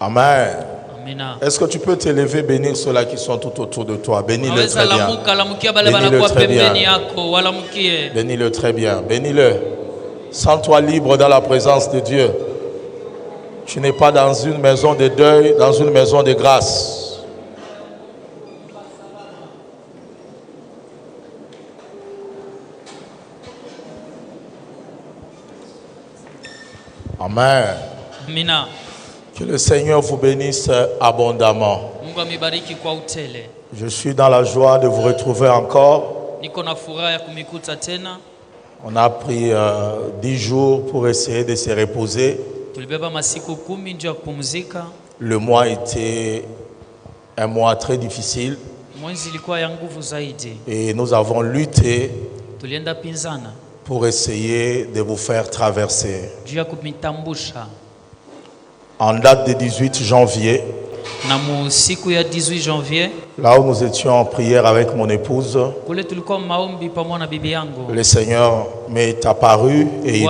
Amen. Amina. Est-ce que tu peux t'élever, bénir ceux-là qui sont tout autour de toi? Bénis-le très bien. Bénis-le très bien. Bénis-le. Sens-toi libre dans la présence de Dieu. Tu n'es pas dans une maison de deuil, dans une maison de grâce. Amen. Amina. Que le Seigneur vous bénisse abondamment. Je suis dans la joie de vous retrouver encore. On a pris 10 jours pour essayer de se reposer. Le mois était un mois très difficile. Et nous avons lutté pour essayer de vous faire traverser. En date du 18 janvier, là où nous étions en prière avec mon épouse, le Seigneur m'est apparu et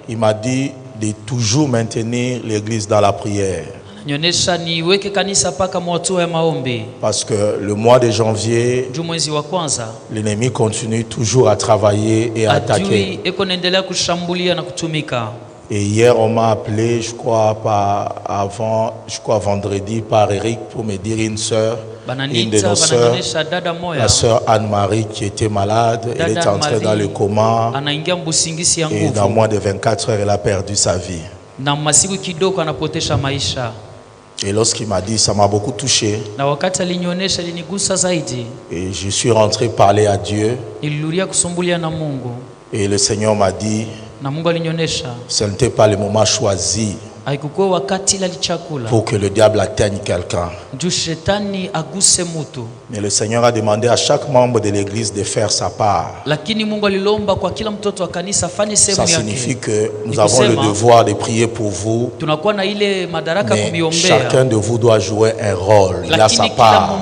il m'a dit de toujours maintenir l'église dans la prière. Parce que le mois de janvier, l'ennemi continue toujours à travailler et à attaquer. Et hier, on m'a appelé, je crois vendredi, par Eric pour me dire une sœur, une de nos sœurs, la sœur Anne-Marie qui était malade, elle est entrée dans le coma et dans moins de 24 heures, elle a perdu sa vie. Et lorsqu'il m'a dit, ça m'a beaucoup touché. Et je suis rentré parler à Dieu. Et le Seigneur m'a dit, ce n'était pas le moment choisi pour que le diable atteigne quelqu'un. Mais le Seigneur a demandé à chaque membre de l'église de faire sa part. Ça signifie que nous avons le devoir de prier pour vous, mais chacun de vous doit jouer un rôle. Il a sa part.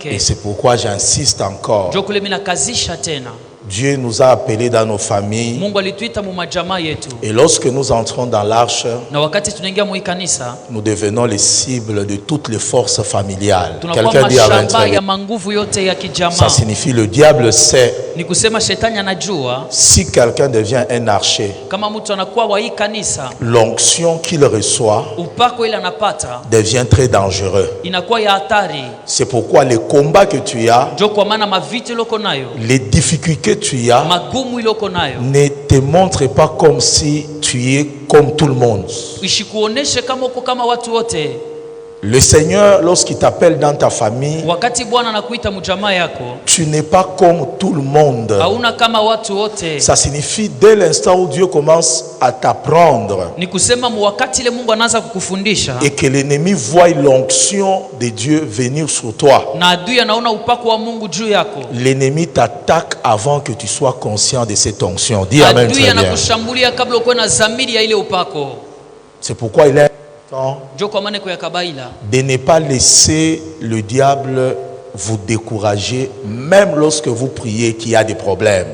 Et c'est pourquoi j'insiste encore. Dieu nous a appelés dans nos familles. Et lorsque nous entrons dans l'arche, nous devenons les cibles de toutes les forces familiales. Quelqu'un dit amen. Ça signifie le diable sait. Si quelqu'un devient un archer, l'onction qu'il reçoit devient très dangereux. C'est pourquoi les combats que tu as, les difficultés que tu as, ne te montre pas comme si tu es comme tout le monde. Le Seigneur, lorsqu'il t'appelle dans ta famille, tu n'es pas comme tout le monde. Ça signifie dès l'instant où Dieu commence à t'apprendre et que l'ennemi voit l'onction de Dieu venir sur toi, l'ennemi t'attaque avant que tu sois conscient de cette onction. Dis amen très bien. C'est pourquoi il est de ne pas laisser le diable vous décourager, même lorsque vous priez qu'il y a des problèmes.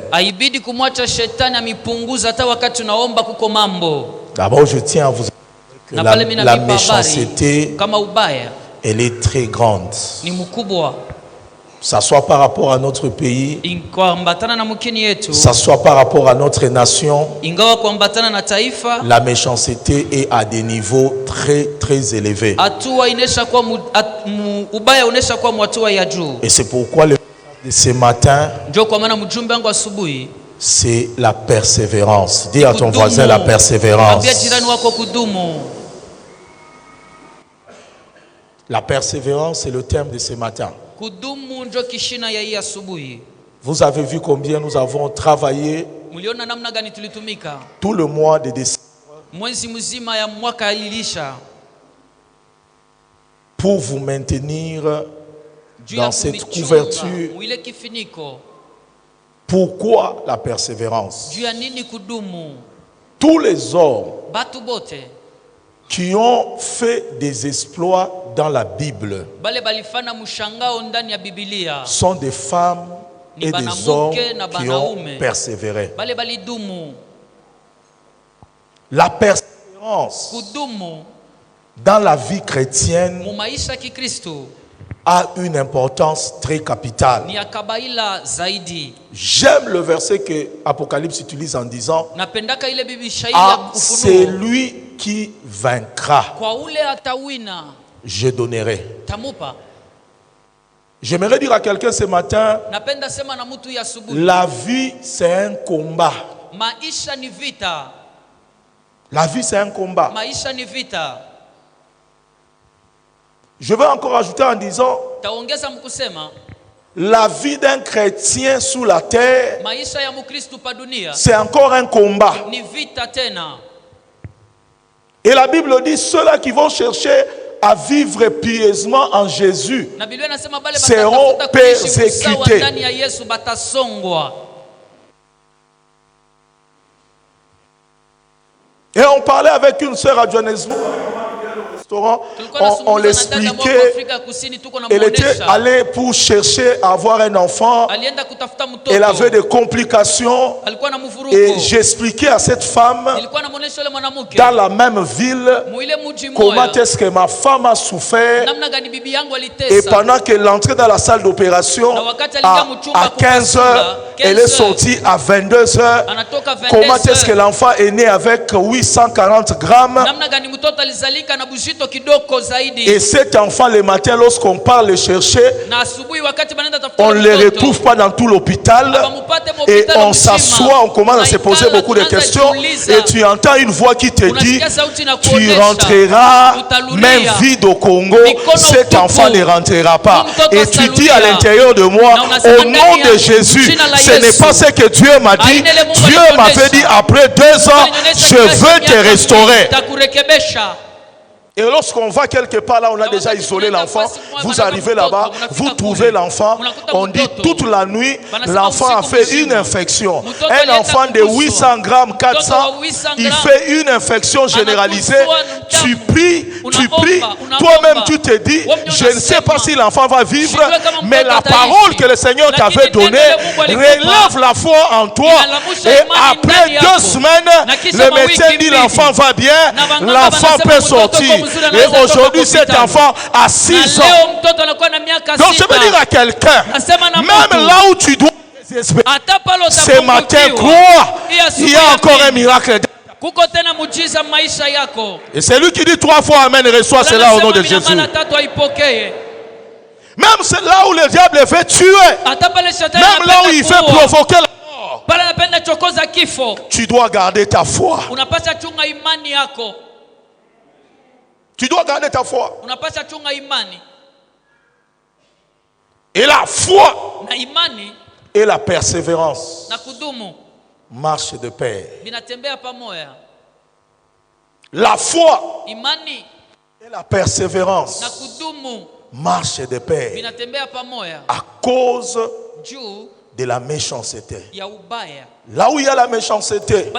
D'abord, je tiens à vous dire que la méchanceté, elle est très grande. Ça soit par rapport à notre pays, ça soit par rapport à notre nation, la méchanceté est à des niveaux très très élevés. Et c'est pourquoi le message de ce matin, c'est la persévérance. Dis à ton voisin la persévérance. La persévérance, c'est le thème de ce matin. Vous avez vu combien nous avons travaillé tout le mois de décembre pour vous maintenir dans cette couverture. Pourquoi la persévérance? Tous les hommes qui ont fait des exploits dans la Bible sont des femmes et des hommes qui ont persévéré. La persévérance dans la vie chrétienne a une importance très capitale. J'aime le verset que Apocalypse utilise en disant à celui qui vaincra, je donnerai. J'aimerais dire à quelqu'un ce matin, la vie c'est un combat. La vie c'est un combat. Je vais encore ajouter en disant la vie d'un chrétien sous la terre, c'est encore un combat. Et la Bible dit ceux-là qui vont chercher à vivre pieusement en Jésus seront persécutés. Et on parlait avec une sœur à Johannesburg. On l'expliquait. Elle était allée pour chercher à avoir un enfant. Elle avait des complications. Et j'expliquais à cette femme, dans la même ville, comment est-ce que ma femme a souffert. Et pendant qu'elle entrait dans la salle d'opération, à 15h, elle est sortie à 22h. Comment est-ce que l'enfant est né avec 840 grammes. Et cet enfant, le matin, lorsqu'on part le chercher, on ne le retrouve pas dans tout l'hôpital. Et on s'assoit, on commence à se poser beaucoup de questions. Et tu entends une voix qui te dit, tu rentreras même vide au Congo, cet enfant ne rentrera pas. Et tu dis à l'intérieur de moi, au nom de Jésus, ce n'est pas ce que Dieu m'a dit. Dieu m'avait dit, après 2 ans, je veux te restaurer. Et lorsqu'on va quelque part là, on a déjà isolé l'enfant. Vous arrivez là-bas, vous trouvez l'enfant. On dit toute la nuit, l'enfant a fait une infection. Un enfant de 800 grammes, 400, il fait une infection généralisée. Tu pries. Toi-même tu te dis, je ne sais pas si l'enfant va vivre, mais la parole que le Seigneur t'avait donnée relève la foi en toi. Et après 2 semaines, le médecin dit l'enfant va bien, l'enfant peut sortir. Et aujourd'hui, cet enfant a 6 ans. Donc, je veux dire à quelqu'un, même là où tu dois désespérer, ce matin, crois, il y a encore un miracle. Et c'est lui qui dit 3 fois Amen et reçoit cela au nom de Jésus. Même c'est là où le diable veut tuer, même là où il veut provoquer la mort, tu dois garder ta foi. Tu dois garder ta foi. Et la foi et la persévérance marchent de pair. La foi et la persévérance marchent de pair à cause de la méchanceté. Là où il y a la méchanceté,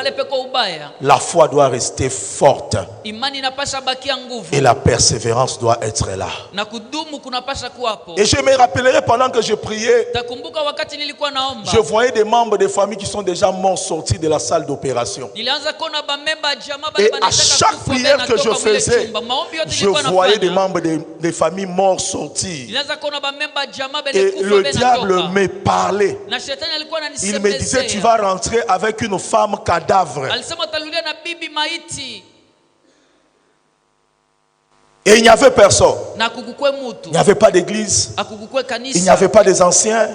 la foi doit rester forte. Et la persévérance doit être là. Et je me rappellerai pendant que je priais, je voyais des membres de famille qui sont déjà morts sortis de la salle d'opération. Et à chaque prière que je faisais, je voyais des membres de famille morts sortis. Et le diable me parlait. Il me disait, tu vas rentrer avec une femme cadavre. Et il n'y avait personne. Il n'y avait pas d'église. Il n'y avait pas des anciens.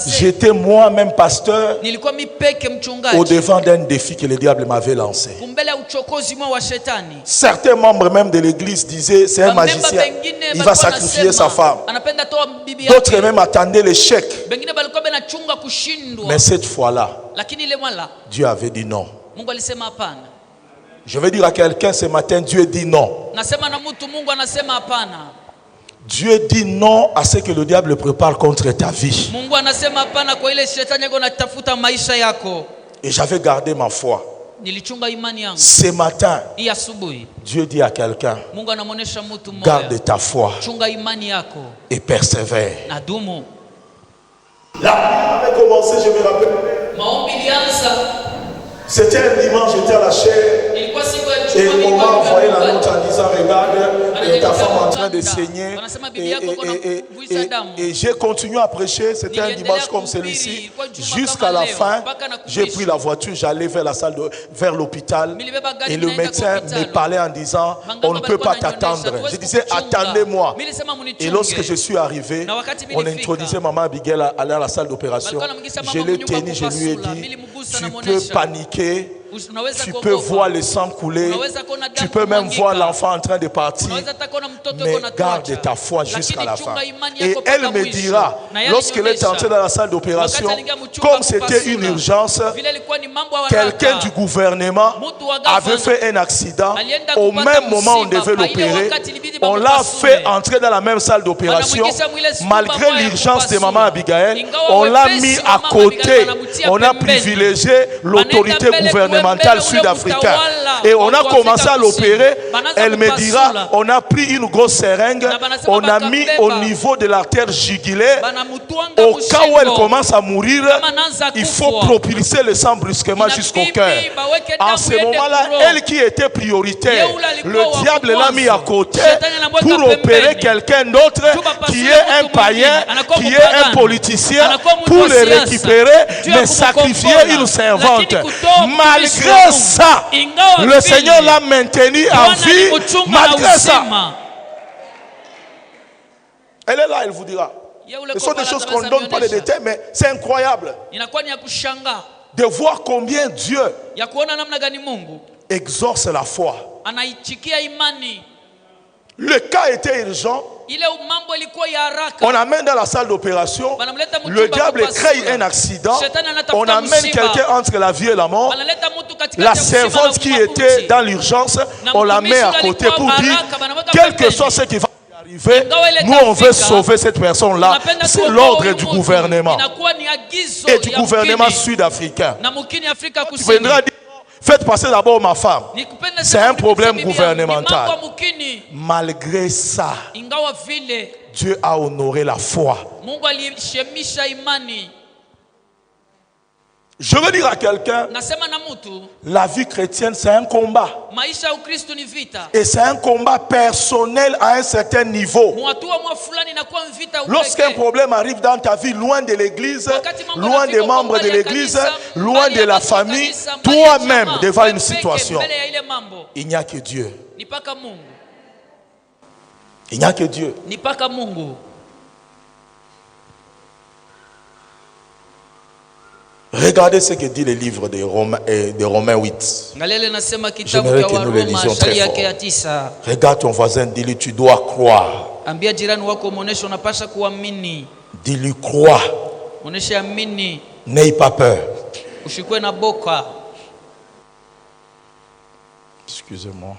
J'étais moi-même pasteur au devant d'un défi que le diable m'avait lancé. Certains membres même de l'église disaient, c'est un magicien, il va sacrifier sa femme. D'autres même attendaient l'échec. Mais cette fois-là, Dieu avait dit non. Je vais dire à quelqu'un ce matin, Dieu dit non. Dieu dit non à ce que le diable prépare contre ta vie. Et j'avais gardé ma foi. Ce matin, Dieu dit à quelqu'un, garde ta foi et persévère. Là, on avait commencé, je me rappelle. C'était un dimanche, j'étais à la chaire. Et on train de saigner. Et j'ai continué à prêcher. C'était un dimanche comme celui-ci. Jusqu'à la fin, j'ai pris la voiture, j'allais vers la salle, vers l'hôpital. Et le médecin me parlait en disant, on ne peut pas t'attendre. Je disais, attendez-moi. Et lorsque je suis arrivé, on introduisait maman Abigail à aller à la salle d'opération. Je l'ai tenu, je lui ai dit, tu peux paniquer. Tu peux voir le sang couler, tu peux même voir l'enfant en train de partir, mais garde ta foi jusqu'à la fin. Et elle me dira, lorsqu'elle est entrée dans la salle d'opération, comme c'était une urgence, quelqu'un du gouvernement avait fait un accident, au même moment on devait l'opérer, on l'a fait entrer dans la même salle d'opération, malgré l'urgence de maman Abigail, on l'a mis à côté, on a privilégié l'autorité gouvernementale sud-africain. Et on a commencé à l'opérer. Elle me dira, on a pris une grosse seringue, on a mis au niveau de l'artère jugulaire. Au cas où elle commence à mourir, il faut propulser le sang brusquement jusqu'au cœur. En ce moment-là, elle qui était prioritaire, le diable l'a mis à côté pour opérer quelqu'un d'autre qui est un païen, qui est un politicien, pour le récupérer, mais sacrifier une servante. Malgré ça, le Seigneur l'a maintenu en vie. Malgré ça, elle est là, elle vous dira. Ce sont des choses qu'on ne donne pas les détails, mais c'est incroyable de voir combien Dieu exauce la foi. Le cas était urgent. On amène dans la salle d'opération. Le diable crée un accident. On amène quelqu'un entre la vie et la mort. La servante qui était dans l'urgence, on la met à côté pour dire, quel que soit ce qui va arriver, nous on veut sauver cette personne-là. C'est l'ordre du gouvernement et du gouvernement sud-africain. Tu viendras dire, faites passer d'abord ma femme. C'est un problème gouvernemental. Malgré ça, Dieu a honoré la foi. Je veux dire à quelqu'un, la vie chrétienne c'est un combat. Et c'est un combat personnel à un certain niveau. Lorsqu'un problème arrive dans ta vie, loin de l'église, loin des membres de l'église, loin de la famille, toi-même devant une situation, il n'y a que Dieu. Il n'y a que Dieu. Regardez ce que dit le livre de Romains 8. J'aimerais que nous le lisions très fort. Regarde ton voisin, dis-lui, tu dois croire. Dis-lui, crois. N'aie pas peur. Excusez-moi.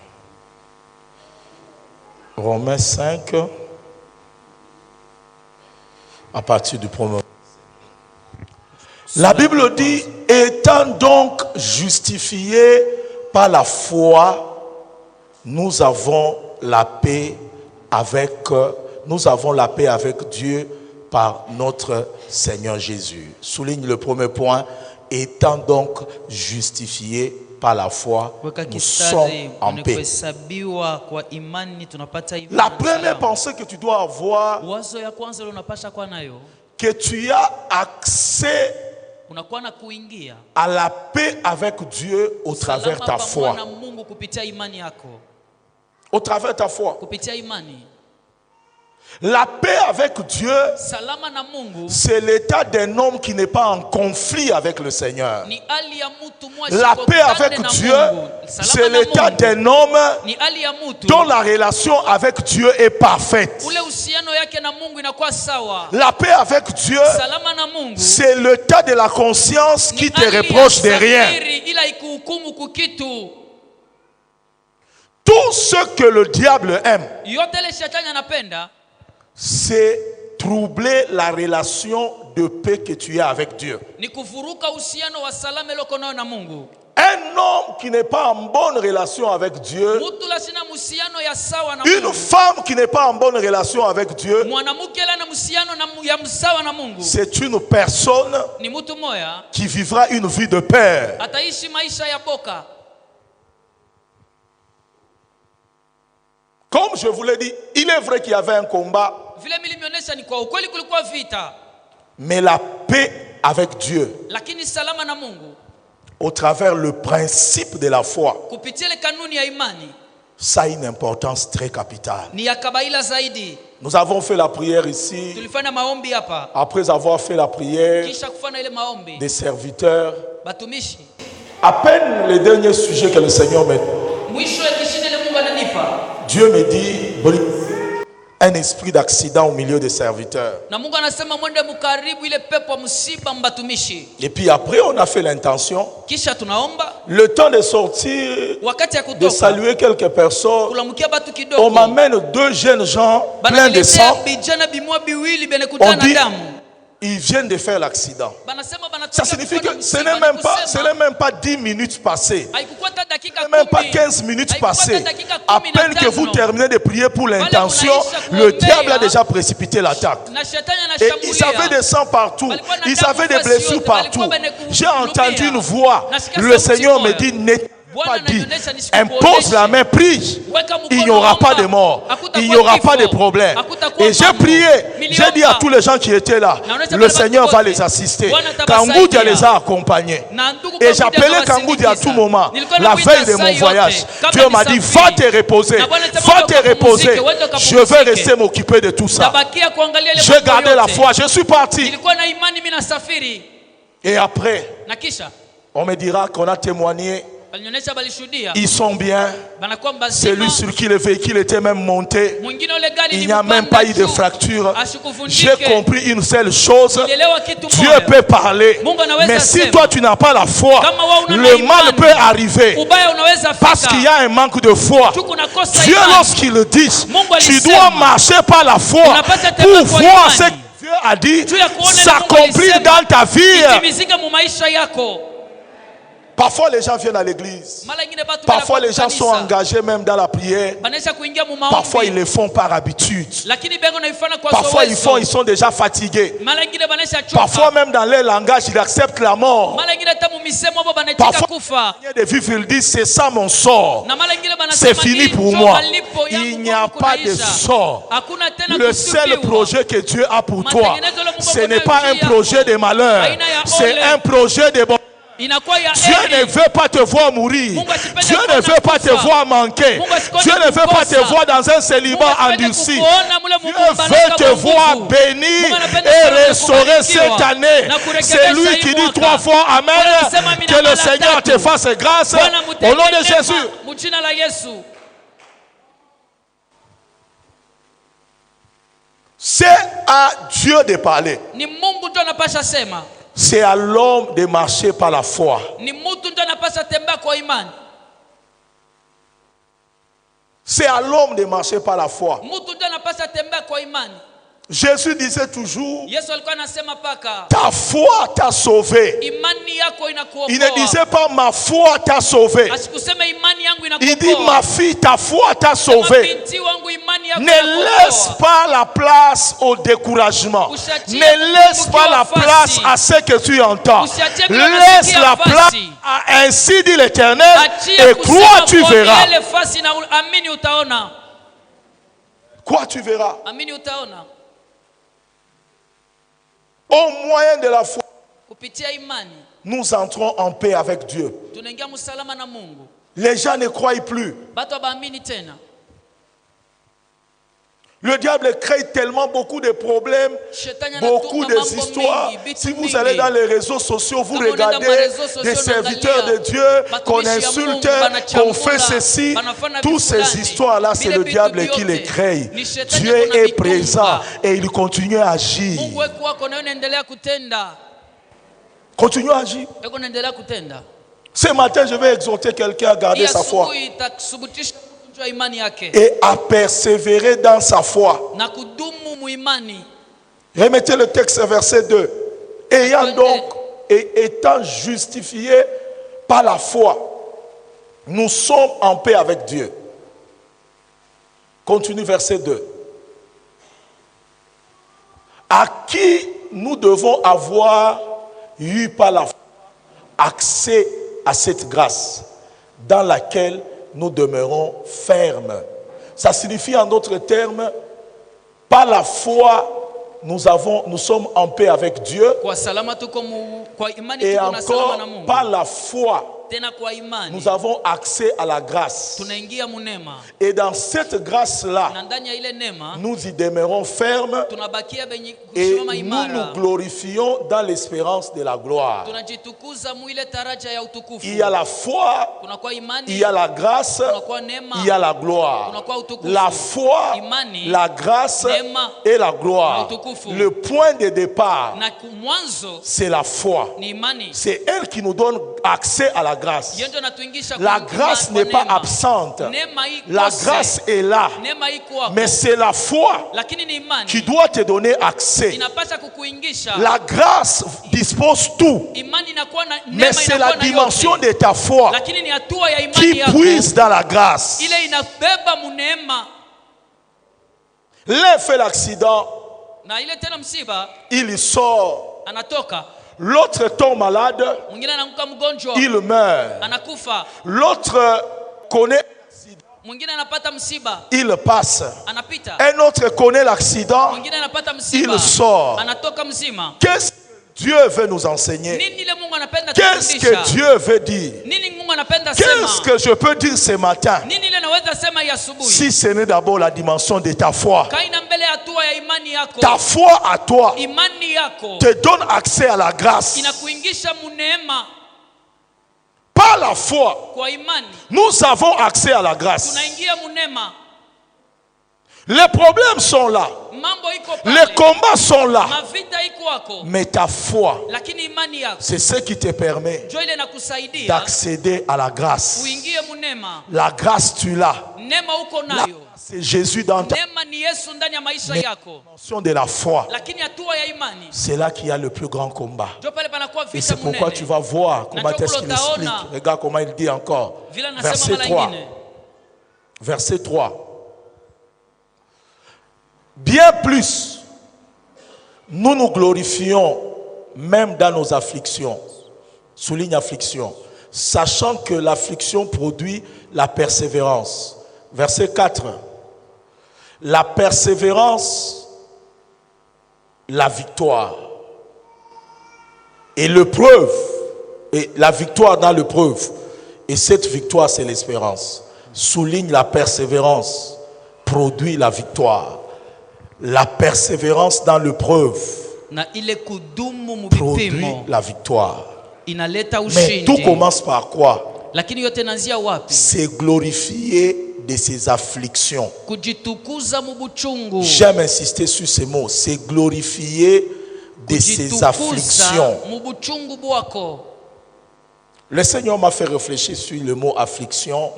Romains 5, à partir du premier. La Bible dit, étant donc justifiés par la foi, nous avons la paix avec Dieu par notre Seigneur Jésus. Souligne le premier point, étant donc justifiés par la foi, nous sommes en paix. La première pensée que tu dois avoir, que tu as accès à la paix avec Dieu au travers de ta foi. Au travers de ta foi. La paix avec Dieu, c'est l'état d'un homme qui n'est pas en conflit avec le Seigneur. La paix avec Dieu, c'est l'état d'un homme dont la relation avec Dieu est parfaite. La paix avec Dieu, c'est l'état de la conscience qui te reproche de rien. Tout ce que le diable aime, c'est troubler la relation de paix que tu as avec Dieu. Un homme qui n'est pas en bonne relation avec Dieu, une femme qui n'est pas en bonne relation avec Dieu, c'est une personne qui vivra une vie de peur. Comme Comme je vous l'ai dit, il est vrai qu'il y avait un combat. Mais la paix avec Dieu, au travers le principe de la foi, ça a une importance très capitale. Nous avons fait la prière ici. Après avoir fait la prière des serviteurs, à peine le dernier sujet que le Seigneur me dit, Dieu me dit un esprit d'accident au milieu des serviteurs. Et puis après, on a fait l'intention, le temps de sortir, de saluer quelques personnes. On m'amène 2 jeunes gens pleins de sang. On dit, ils viennent de faire l'accident. Ça signifie que ce n'est même pas 10 minutes passées. Ce n'est même pas 15 minutes passées. À peine que vous terminez de prier pour l'intention, le diable a déjà précipité l'attaque. Et ils avaient des sangs partout. Ils avaient des blessures partout. J'ai entendu une voix. Le Seigneur me dit, pas dit, impose la main, prie, il n'y aura pas de mort, il n'y aura pas de problème. Et j'ai prié, j'ai dit à tous les gens qui étaient là, le Seigneur va les assister. Kangoudia les a accompagnés. Et j'appelais Kangoudia à tout moment, la veille de mon voyage. Dieu m'a dit, va te reposer, va te reposer. Je vais rester m'occuper de tout ça. J'ai gardé la foi, je suis parti. Et après, on me dira qu'on a témoigné. Ils sont bien. Celui sur qui le véhicule était même monté, il n'y a même pas eu de fracture. J'ai compris une seule chose, Dieu peut parler, mais si toi tu n'as pas la foi, le mal peut arriver parce qu'il y a un manque de foi. Dieu, lorsqu'il le dit, tu dois marcher par la foi pour voir ce que Dieu a dit s'accomplir dans ta vie. Parfois les gens viennent à l'église. Parfois les gens sont engagés même dans la prière. Parfois ils le font par habitude. Parfois ils sont déjà fatigués. Parfois même dans leur langage ils acceptent la mort. Parfois de vivre ils disent c'est ça mon sort. C'est fini pour moi. Il n'y a pas de sort. Le seul projet que Dieu a pour toi, ce n'est pas un projet de malheur. C'est un projet de bonheur. Dieu ne veut pas te voir mourir. Dieu ne veut pas te voir manquer. Dieu ne veut pas te voir dans un célibat endurci. Dieu veut te voir béni et restaurer cette année. C'est lui qui dit 3 fois Amen. Que le Seigneur te fasse grâce au nom de Jésus. C'est à Dieu de parler. C'est à l'homme de marcher par la foi. C'est à l'homme de marcher par la foi. Jésus disait toujours, ta foi t'a sauvé. Il ne disait pas ma foi t'a sauvé. Il dit ma fille, ta foi t'a sauvé. Ne laisse pas la place au découragement. Ne laisse pas la place à ce que tu entends. Laisse la place à ainsi dit l'Éternel et crois tu verras. Quoi tu verras? Au moyen de la foi, nous entrons en paix avec Dieu. Les gens ne croient plus. Le diable crée tellement beaucoup de problèmes, beaucoup d'histoires. Si vous allez dans les réseaux sociaux, vous regardez des serviteurs de Dieu qu'on insulte, qu'on fait ceci. Toutes ces histoires-là, c'est le diable qui les crée. Dieu est présent et il continue à agir. Continue à agir. Ce matin, je vais exhorter quelqu'un à garder sa foi et à persévérer dans sa foi. Remettez le texte, verset 2. Ayant donc et étant justifiés par la foi, nous sommes en paix avec Dieu. Continue verset 2. À qui nous devons avoir eu par la foi accès à cette grâce dans laquelle nous demeurons fermes Ça signifie en d'autres termes, par la foi, nous sommes en paix avec Dieu. Et encore, par la foi, nous avons accès à la grâce. Et dans cette grâce-là, nous y demeurons fermes et nous nous glorifions dans l'espérance de la gloire. Il y a la foi, il y a la grâce, il y a la gloire. La foi, la grâce et la gloire. Le point de départ, c'est la foi. C'est elle qui nous donne accès à la grâce. La grâce n'est pas absente. La grâce est là. Mais c'est la foi qui doit te donner accès. La grâce dispose tout. Mais c'est la dimension de ta foi qui puise dans la grâce. L'un fait l'accident, il sort. L'autre tombe malade, il meurt. L'autre connaît l'accident, il passe. Un autre connaît l'accident, il sort. Qu'est-ce que Dieu veut nous enseigner? Qu'est-ce que Dieu veut dire? Qu'est-ce que je peux dire ce matin? Si ce n'est d'abord la dimension de ta foi. Ta foi à toi te donne accès à la grâce. Par la foi, nous avons accès à la grâce. Les problèmes sont là. Les combats sont là. Mais ta foi, c'est ce qui te permet d'accéder à la grâce. La grâce, tu l'as. C'est Jésus dans ta dimension de la foi. C'est là qu'il y a le plus grand combat. Et c'est pourquoi tu vas voir comment est-ce qu'il explique. Regarde comment il dit encore. Verset 3. Verset 3. Bien plus, nous nous glorifions même dans nos afflictions. Souligne affliction. Sachant que l'affliction produit la persévérance. Verset 4. La persévérance, la victoire. Et l'épreuve, et la victoire dans l'épreuve. Et cette victoire, c'est l'espérance. Souligne la persévérance, produit la victoire. La persévérance dans l'épreuve produit la victoire. Mais tout commence par quoi? C'est glorifier de ses afflictions. J'aime insister sur ces mots. C'est glorifier de ses afflictions. Le Seigneur m'a fait réfléchir sur le mot affliction.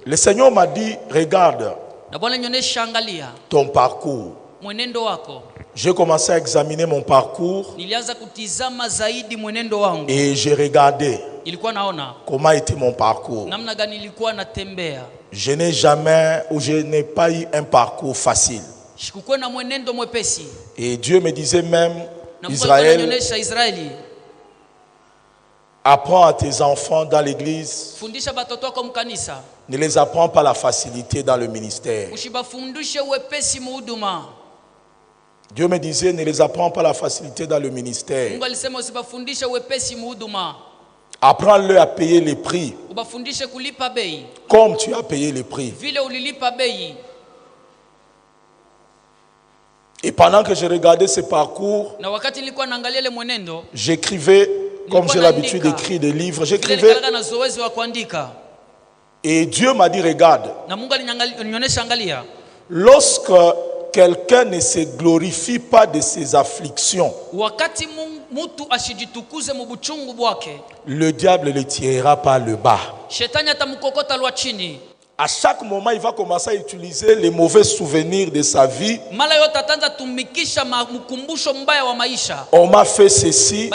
Le Seigneur m'a dit, regarde ton parcours. J'ai commencé à examiner mon parcours et j'ai regardé comment était mon parcours. Je n'ai jamais ou je n'ai pas eu un parcours facile. Et Dieu me disait même, Israël, apprends à tes enfants dans l'église, ne les apprends pas la facilité dans le ministère. Dieu me disait, ne les apprends pas la facilité dans le ministère. Apprends-le à payer les prix comme tu as payé les prix. Et pendant que je regardais ce parcours, j'écrivais, comme j'ai l'habitude d'écrire des livres, j'écrivais. Et Dieu m'a dit, regarde, lorsque quelqu'un ne se glorifie pas de ses afflictions, le diable le tirera par le bas. À chaque moment, il va commencer à utiliser les mauvais souvenirs de sa vie. On m'a fait ceci.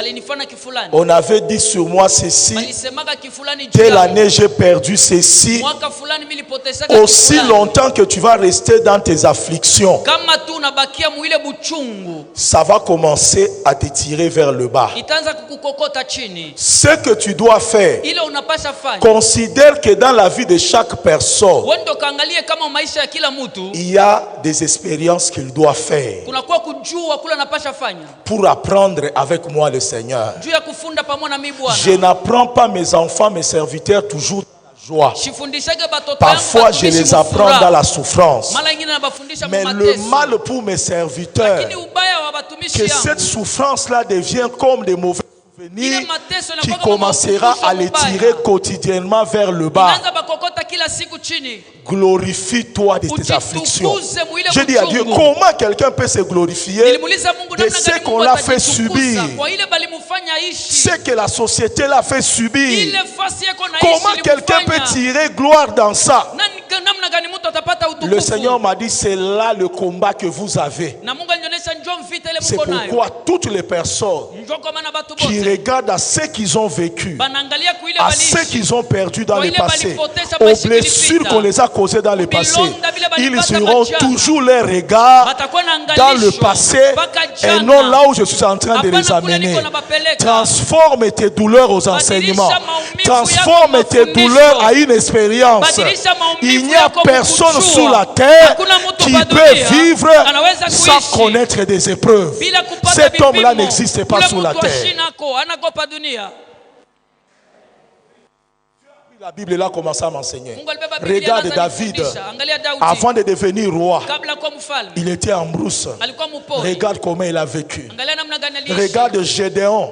On avait dit sur moi ceci. Telle année, j'ai perdu ceci. Aussi longtemps que tu vas rester dans tes afflictions, ça va commencer à te tirer vers le bas. Ce que tu dois faire, considère que dans la vie de chaque personne, il y a des expériences qu'il doit faire pour apprendre avec moi le Seigneur. Je n'apprends pas mes enfants, mes serviteurs toujours dans la joie. Parfois je les apprends dans la souffrance. Mais le mal pour mes serviteurs, que cette souffrance-là devienne comme des mauvais souvenirs qui commencera à les tirer quotidiennement vers le bas. Glorifie-toi de tes afflictions. Je dis à Dieu, comment quelqu'un peut se glorifier de ce qu'on l'a fait subir, ce que la société l'a fait subir? Comment quelqu'un peut tirer gloire dans ça? Le Seigneur m'a dit, c'est là le combat que vous avez. C'est pourquoi toutes les personnes qui regardent à ce qu'ils ont vécu, à ce qu'ils ont perdu dans le passé, aux blessures qu'on les a causées dans le passé, ils auront toujours leur regard dans le passé et non là où je suis en train de les amener. Transforme tes douleurs aux enseignements. Transforme tes douleurs à une expérience. Il n'y a personne sous la terre qui peut vivre sans connaître des épreuves. Cet homme-là n'existe pas sous la terre. La Bible là commence à m'enseigner. Regarde David, avant de devenir roi, il était en brousse. Regarde comment il a vécu. Regarde Gédéon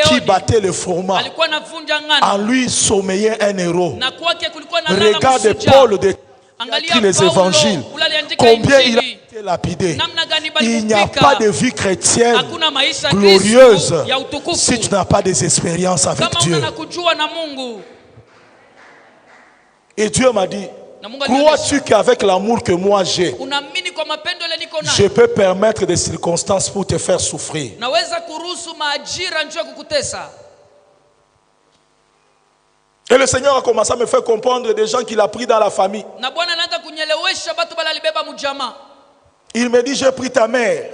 qui battait le fourment. En lui sommeillait un héros. Regarde Paul qui les évangiles. Combien il a été lapidé. Il n'y a pas de vie chrétienne glorieuse si tu n'as pas des expériences avec Dieu. Et Dieu m'a dit, crois-tu qu'avec l'amour que moi j'ai, je peux permettre des circonstances pour te faire souffrir? Et le Seigneur a commencé à me faire comprendre des gens qu'il a pris dans la famille. Il me dit, j'ai pris ta mère.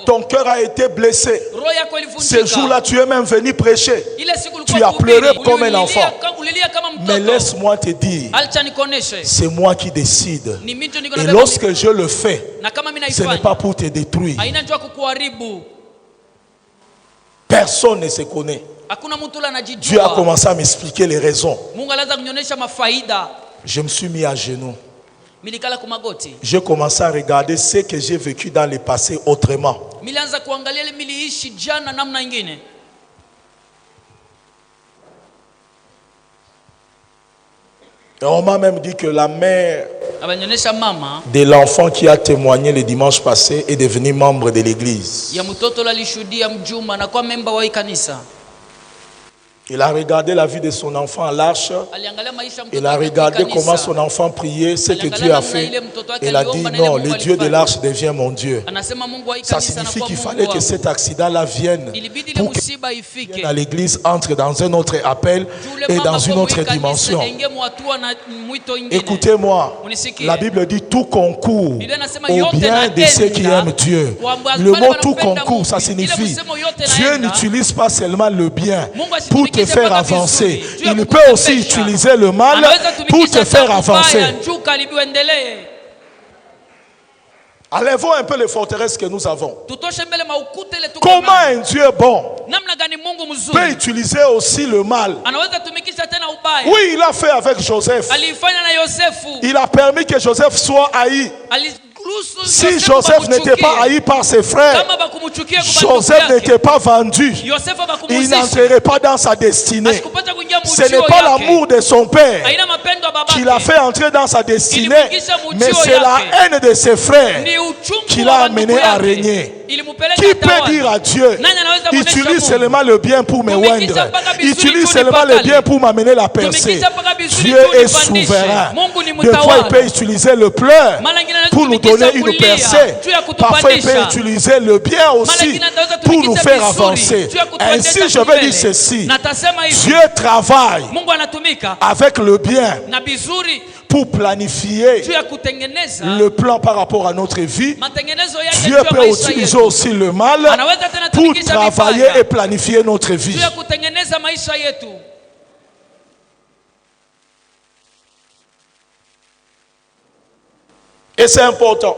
Ton cœur a été blessé. Ce jour-là, tu es même venu prêcher. Tu as pleuré comme un enfant. Mais laisse-moi te dire, c'est moi qui décide. Et lorsque je le fais, ce n'est pas pour te détruire. Personne ne se connaît. Dieu a commencé à m'expliquer les raisons. Je me suis mis à genoux. J'ai commencé à regarder ce que j'ai vécu dans le passé autrement. Et on m'a même dit que la mère de l'enfant qui a témoigné le dimanche passé est devenue membre de l'église. Il a regardé la vie de son enfant à l'arche. Il a regardé comment son enfant priait, ce que Dieu a fait. Il a dit non, le Dieu de l'arche devient mon Dieu. Ça signifie qu'il fallait que cet accident-là vienne pour que à l'église entre dans un autre appel et dans une autre dimension. Écoutez-moi, la Bible dit tout concourt au bien de ceux qui aiment Dieu. Le mot tout concourt, ça signifie Dieu n'utilise pas seulement le bien pour te faire avancer. Il peut aussi utiliser le mal pour te faire avancer. Enlevons un peu les forteresses que nous avons. Comment un Dieu bon peut utiliser aussi le mal? Oui, il a fait avec Joseph. Il a permis que Joseph soit haï. Si Joseph n'était pas haï par ses frères, Joseph n'était pas vendu. Il n'entrerait pas dans sa destinée. Ce n'est pas l'amour de son père qui l'a fait entrer dans sa destinée, mais c'est la haine de ses frères qui l'a amené à régner. Qui peut dire à Dieu, utilise seulement le bien pour me oindre, utilise seulement le bien pour m'amener la percée? Dieu est souverain. Des fois, il peut utiliser le pleur pour nous donner une percée. Parfois, il peut utiliser le bien aussi pour nous faire avancer. Ainsi, je veux dire ceci. Dieu travaille avec le bien pour planifier le plan par rapport à notre vie. Dieu peut utiliser aussi le mal pour travailler et planifier notre vie. Et c'est important.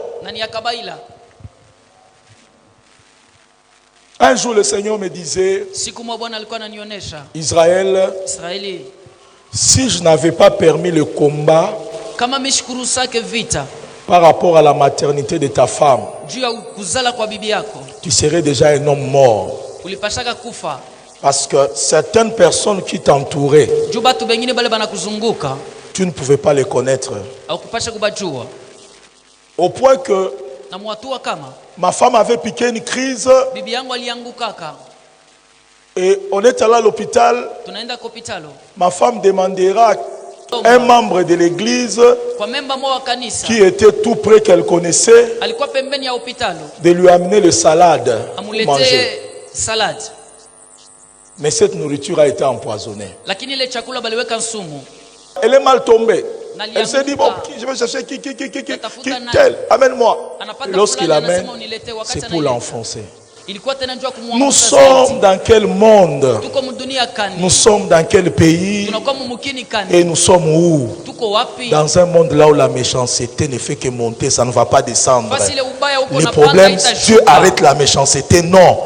Un jour, le Seigneur me disait, Israël, si je n'avais pas permis le combat par rapport à la maternité de ta femme, tu serais déjà un homme mort. Parce que certaines personnes qui t'entouraient, tu ne pouvais pas les connaître. Au point que ma femme avait piqué une crise et on est allé à l'hôpital. Ma femme demandera à un membre de l'église qui était tout près, qu'elle connaissait, de lui amener le salade pour manger. Mais cette nourriture a été empoisonnée. Elle est mal tombée. Elle s'est dit, bon, je vais chercher qui, tel, amène-moi. Lorsqu'il amène, c'est pour l'enfoncer. Nous sommes dans quel monde? Nous sommes dans quel pays? Et nous sommes où? Dans un monde là où la méchanceté ne fait que monter, ça ne va pas descendre. Le problème, Dieu arrête la méchanceté. Non.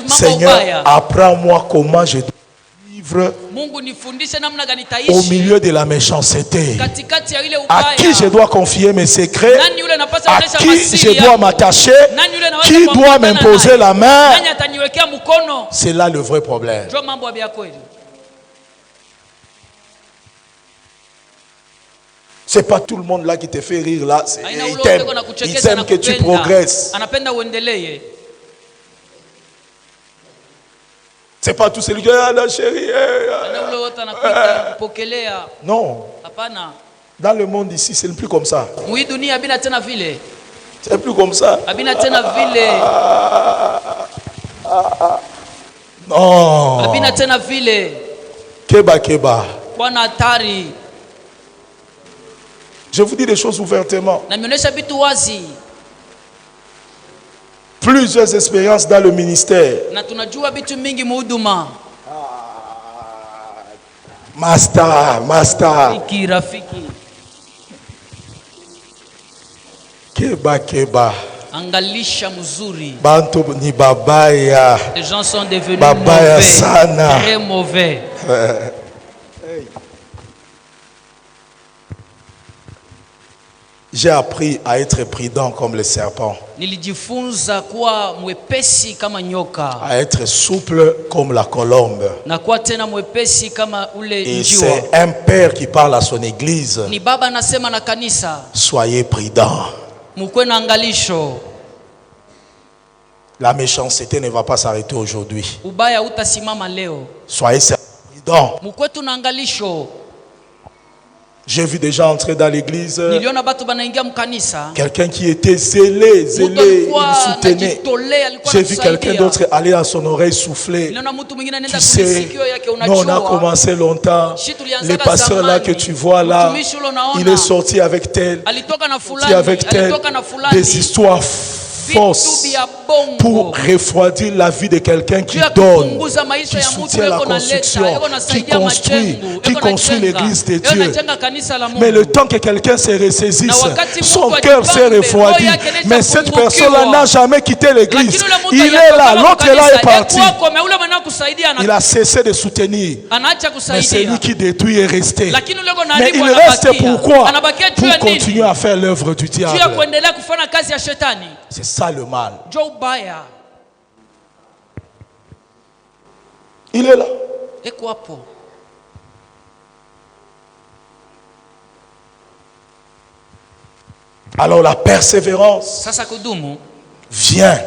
Seigneur, apprends-moi comment je dois vivre au milieu de la méchanceté. À qui je dois confier mes secrets? À qui je dois m'attacher? Qui doit m'imposer la main? C'est là le vrai problème. C'est pas tout le monde là qui te fait rire là. Il t'aime que tu progresses. C'est pas tout celui qui est là, chérie. Non. Dans le monde ici, c'est plus comme ça. C'est plus comme ça. Non. Keba. Je vous dis des choses ouvertement. Plusieurs expériences dans le ministère. Master. Keba. Angalisha mzuri. Bantu ni babaya. Les gens sont devenus babaya mauvais. Sana. Très mauvais. J'ai appris à être prudent comme le serpent. Nilijifunza kuwa mwepesi kama nyoka. À être souple comme la colombe. Na kuwa tena mwepesi kama ule njiwa. Et c'est un père qui parle à son église. Ni baba anasema na kanisa. Soyez prudents. Mukwe na angalisho. La méchanceté ne va pas s'arrêter aujourd'hui. Ubaya utasimama leo. Soyez prudents. Mukwe tuna angalisho. J'ai vu des gens entrer dans l'église. Quelqu'un qui était zélé, il soutenait. J'ai vu quelqu'un d'autre aller à son oreille souffler. Tu sais, nous on a commencé longtemps. Le pasteur là que tu vois là, il est sorti avec tel, des histoires fausses pour refroidir la vie de quelqu'un qui donne, qui soutient la construction, qui construit l'église de Dieu. Mais le temps que quelqu'un se ressaisisse, son cœur s'est refroidi. Mais cette personne-là n'a jamais quitté l'église. Il est là, l'autre là est parti. Il a cessé de soutenir. Mais celui qui détruit est resté. Mais il reste pourquoi? Pour continuer à faire l'œuvre du diable. C'est ça le mal. Il est là. Alors la persévérance vient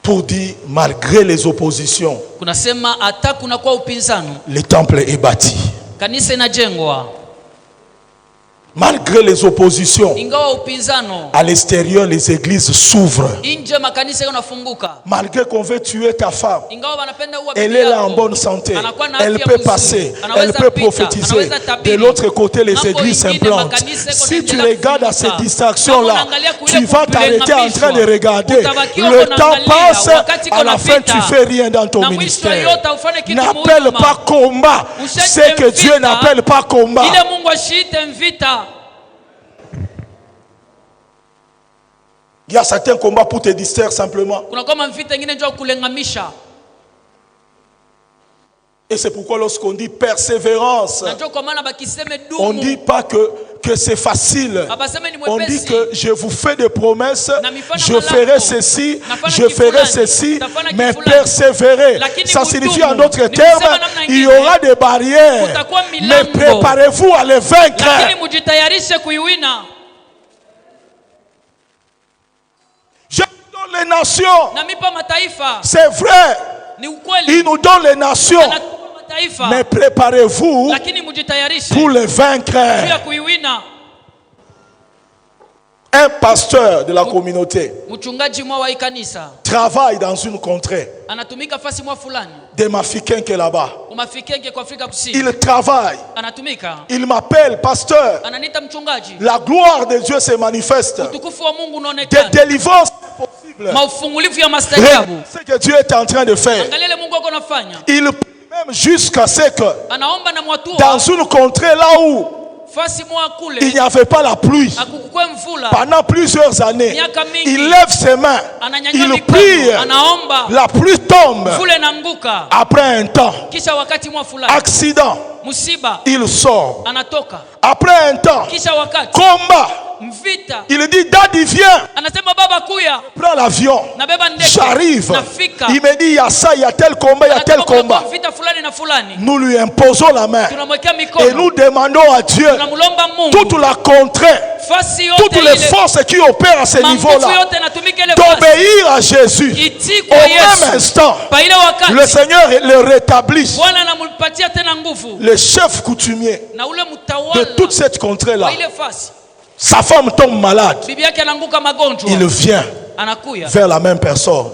pour dire malgré les oppositions, le temple est bâti. Kanisa inajengwa. Malgré les oppositions, à l'extérieur, les églises s'ouvrent. Malgré qu'on veut tuer ta femme, elle est là en bonne santé. Elle peut passer, elle peut prophétiser. De l'autre côté, les églises s'implantent. Si tu regardes à ces distractions-là, tu vas t'arrêter en train de regarder. Le temps passe, à la fin, tu ne fais rien dans ton ministère. N'appelle pas combat. C'est que Dieu n'appelle pas combat. Il y a certains combats pour te distraire simplement. Et c'est pourquoi lorsqu'on dit persévérance, on ne dit pas que c'est facile. On dit que je vous fais des promesses, je ferai ceci, mais persévérer. Ça signifie en d'autres termes, il y aura des barrières, mais préparez-vous à les vaincre. Je vous donne les nations. C'est vrai. Il nous donne les nations. Mais préparez-vous pour les vaincre. Un pasteur de la communauté travaille dans une contrée. Des Maficains qui est là-bas. Il travaille. Il m'appelle pasteur. La gloire de Dieu se manifeste. Des délivrances possibles. Ce que Dieu est en train de faire. Il même jusqu'à ce que dans une contrée là où il n'y avait pas la pluie pendant plusieurs années, il lève ses mains, il prie, la pluie tombe. Après un temps, accident, il sort. Après un temps, combat. Il dit Daddy viens. Prends l'avion. J'arrive. Il me dit il y a ça, il y a tel combat, il y a tel combat. Nous lui imposons la main et nous demandons à Dieu toute la contrée, toutes les forces qui opèrent à ce niveau-là d'obéir à Jésus. Au même instant, le Seigneur le rétablit. Le chef coutumier de toute cette contrée-là, sa femme tombe malade. Il vient vers la même personne.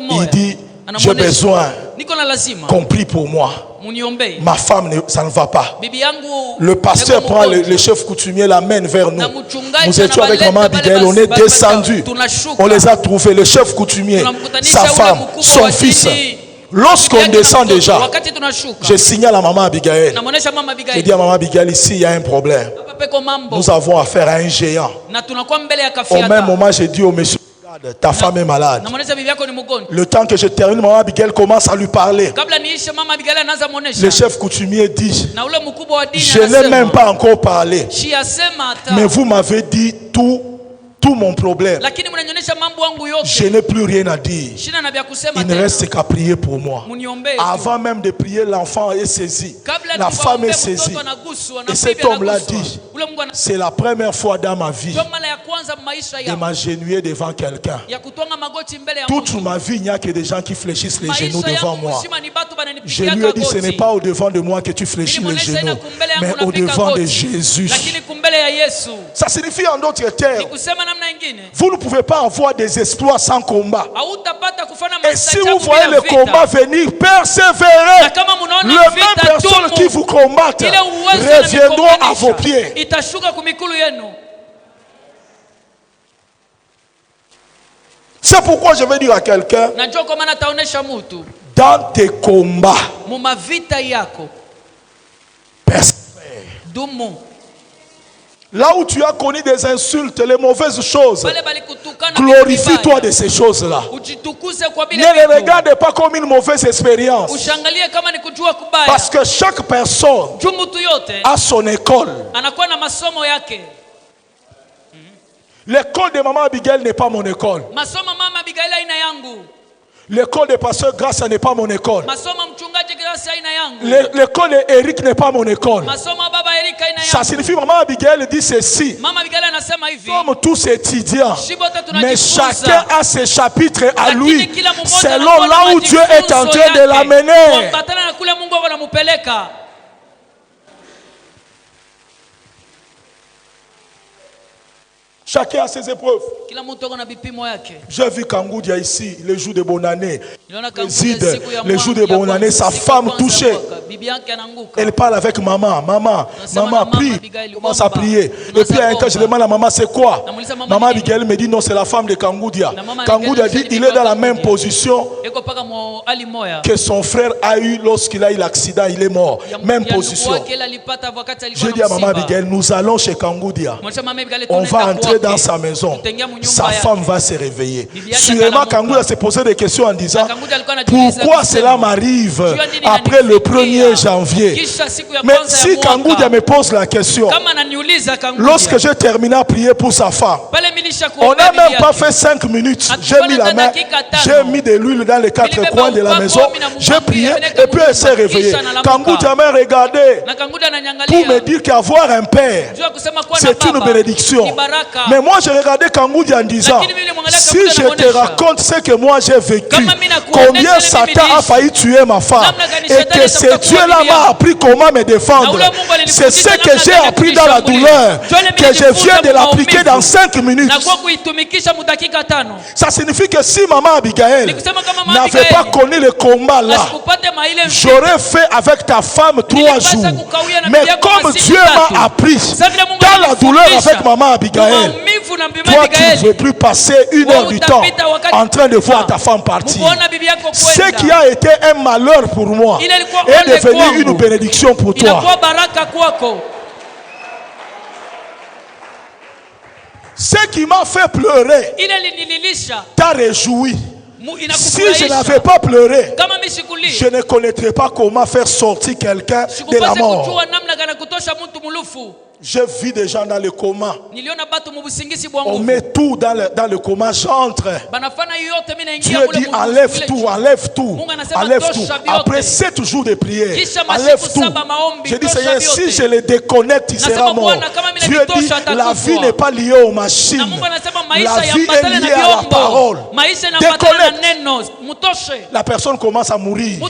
Il dit j'ai besoin qu'on prie pour moi. Ma femme, ça ne va pas. Le pasteur prend le chef coutumier, l'amène vers nous. Nous étions avec maman Abigail, on est descendu. On les a trouvés, le chef coutumier, sa femme, son fils. Lorsqu'on descend déjà, je signale à maman Abigail. Je dis à maman Abigail, ici il y a un problème. Nous avons affaire à un géant. Au même moment, j'ai dit au monsieur, ta femme est malade. Le temps que je termine, maman Abigail commence à lui parler. Le chef coutumier dit, je n'ai même pas encore parlé. Mais vous m'avez dit tout mon problème. Je n'ai plus rien à dire. Il ne reste qu'à prier pour moi. Avant même de prier, l'enfant est saisi. La femme est saisie. Et cet homme-là dit, c'est la première fois dans ma vie de m'agenouiller devant quelqu'un. Toute ma vie, il n'y a que des gens qui fléchissent les genoux devant moi. Je lui ai dit, ce n'est pas au devant de moi que tu fléchis les genoux, mais au devant de Jésus. Ça signifie en d'autres termes, vous ne pouvez pas avoir des exploits sans combat. Et si vous voyez le combat venir, persévérez. Les mêmes personnes qui vous combattent reviendront à vos pieds. C'est pourquoi je vais dire à quelqu'un, dans tes combats, persévère. Là où tu as connu des insultes, les mauvaises choses, glorifie-toi de ces choses-là. Ne les regarde pas comme une mauvaise expérience. Parce que chaque personne a son école. L'école de maman Abigail n'est pas mon école. L'école de pasteur Grâce n'est pas mon école. L'école d'Éric n'est pas mon école. Ça signifie maman Abigail dit ceci. Nous sommes tous étudiants, mais chacun a ses chapitres à lui, selon là où Dieu est en train de l'amener. Chacun a ses épreuves. J'ai vu Kangoudia ici, les jours de bonne année. Préside les jours de bonne année, sa femme touchée. Elle parle avec maman. Maman, prie. Elle commence à prier. Et puis, quand je demande à maman, c'est quoi? Maman Abigail me dit, non, c'est la femme de Kangoudia. Kangoudia dit, il est dans la même position que son frère a eu lorsqu'il a eu l'accident, il est mort. Même position. J'ai dit à maman Abigail, nous allons chez Kangoudia. On va entrer dans sa maison. Sa femme va se réveiller. Sûrement, Kangoudia s'est posé des questions en disant, pourquoi cela m'arrive après le 1er janvier? Mais si Kangoudia me pose la question, lorsque j'ai terminé à prier pour sa femme, on n'a même pas fait 5 minutes. J'ai mis la main, j'ai mis de l'huile dans les 4 coins de la maison, j'ai prié et puis elle s'est réveillée. Kangoudia m'a regardé pour me dire qu'avoir un père, c'est une bénédiction. Mais moi, j'ai regardé Kangoudia en disant, si je te raconte ce que moi j'ai vécu, combien Satan a failli tuer ma femme, et que ce Dieu-là m'a appris comment me défendre, c'est ce que j'ai appris dans la douleur, que je viens de l'appliquer dans 5 minutes. Ça signifie que si maman Abigail n'avait pas connu le combat là, j'aurais fait avec ta femme 3 jours. Mais comme Dieu m'a appris dans la douleur avec maman Abigail, toi tu ne veux plus passer 1 heure du temps en train de voir ta femme partir. Ce qui a été un malheur pour moi est devenu une bénédiction pour toi. Ce qui m'a fait pleurer t'a réjoui. Si je n'avais pas pleuré, je ne connaîtrais pas comment faire sortir quelqu'un de la mort. Je vis des gens dans le coma. On met tout dans le coma, j'entre. Dieu dit enlève tout, enlève tout, enlève tout. Après 7 jours de prière, enlève tout. Je dis Seigneur, si je le déconnecte, il sera mort. Dieu dit la vie n'est pas liée aux machines. La vie est liée à la parole. Déconnecte. La personne commence à mourir.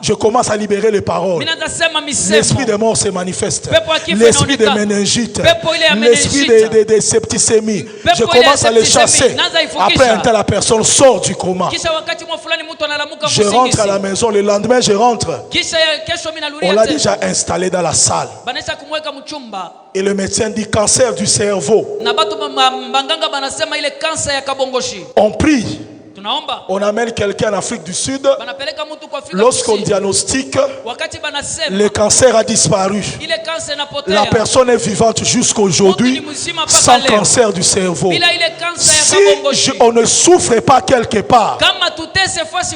Je commence à libérer les paroles. L'esprit de mort se manifeste. L'esprit de méningite, l'esprit de septicémie. Je commence à les chasser. Après, la personne sort du coma. Je rentre à la maison. Le lendemain, je rentre. On l'a déjà installé dans la salle. Et le médecin dit cancer du cerveau. On prie. On amène quelqu'un en Afrique du Sud. Lorsqu'on diagnostique, le cancer a disparu. La personne est vivante jusqu'aujourd'hui sans cancer du cerveau. Si on ne souffre pas quelque part,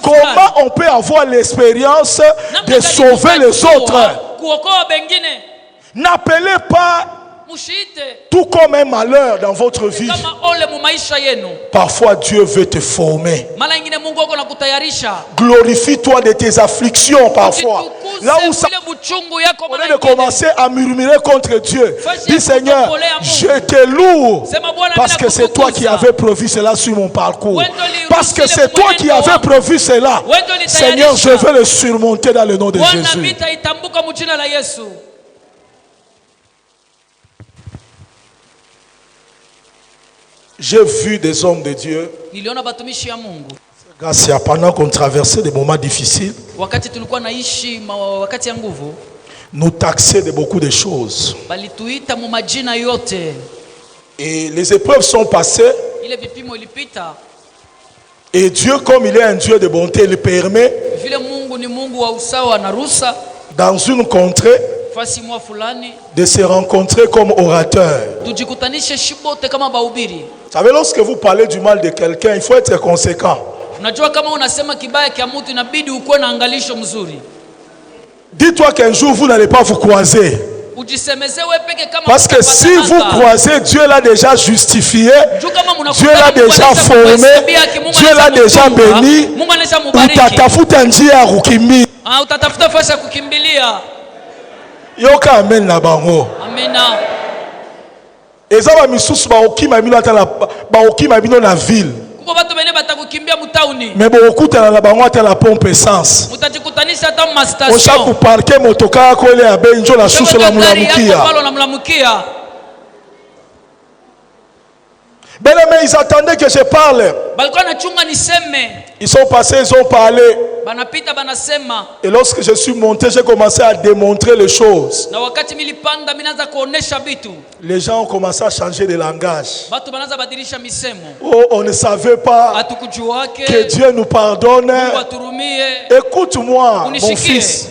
comment on peut avoir l'expérience de sauver les autres? N'appelez pas tout comme un malheur dans votre vie. Parfois Dieu veut te former. Glorifie-toi de tes afflictions parfois. Là où ça, au lieu de commencer à murmurer contre Dieu, dis Seigneur, je te loue parce que c'est toi qui avais prévu cela sur mon parcours. Parce que c'est toi qui avais prévu cela. Seigneur, je veux le surmonter dans le nom de Jésus. J'ai vu des hommes de Dieu. Pendant qu'on traversait des moments difficiles, nous taxaient de beaucoup de choses. Et les épreuves sont passées. Et Dieu, comme il est un Dieu de bonté, il permet dans une contrée de se rencontrer comme orateur. Vous savez, lorsque vous parlez du mal de quelqu'un, il faut être conséquent. Dites-toi qu'un jour vous n'allez pas vous croiser. Parce que si vous croisez, Dieu l'a déjà justifié, Dieu l'a déjà formé, Dieu l'a déjà béni. Yoka amen la bango. Amena. Eza ba misusu ba okima bino ata ba okima bino na ville. Kuko bato bene batakukimbia mutauni. Mais bo okuta na bango ata la pompe essence. Mutajikutanisha ata ma station. Oshaku parker motoka ko ile abe njo la susu la mulamukia. Bien-aimés, ils attendaient que je parle. Ils sont passés, ils ont parlé. Et lorsque je suis monté, j'ai commencé à démontrer les choses. Les gens ont commencé à changer de langage. Oh, on ne savait pas que Dieu nous pardonne. Écoute-moi, mon fils.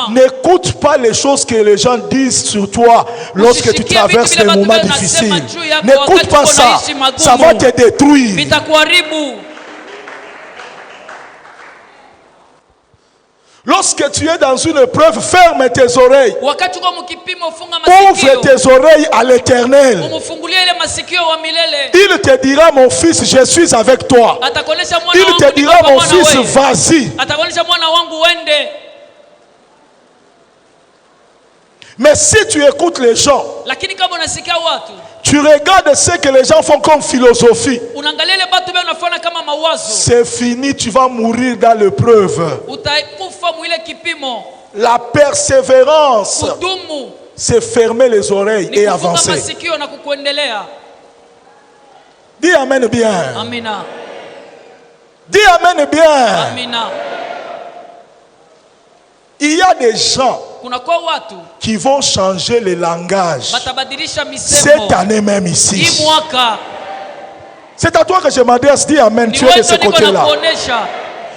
N'écoute pas les choses que les gens disent sur toi lorsque tu traverses des moments difficiles. N'écoute pas ça. Ça va te détruire. Lorsque tu es dans une épreuve, ferme tes oreilles. Ouvre tes oreilles à l'Éternel. Il te dira, mon fils, je suis avec toi. Il te dira, mon fils, vas-y. Mais si tu écoutes les gens, tu regardes ce que les gens font comme philosophie, c'est fini, tu vas mourir dans l'épreuve. La persévérance, c'est fermer les oreilles et avancer. Dis amen bien. Dis amen bien. Il y a des gens qui vont changer le langage cette année même ici. C'est à toi que je m'adresse. Dis amen. Tu es de ce côté-là.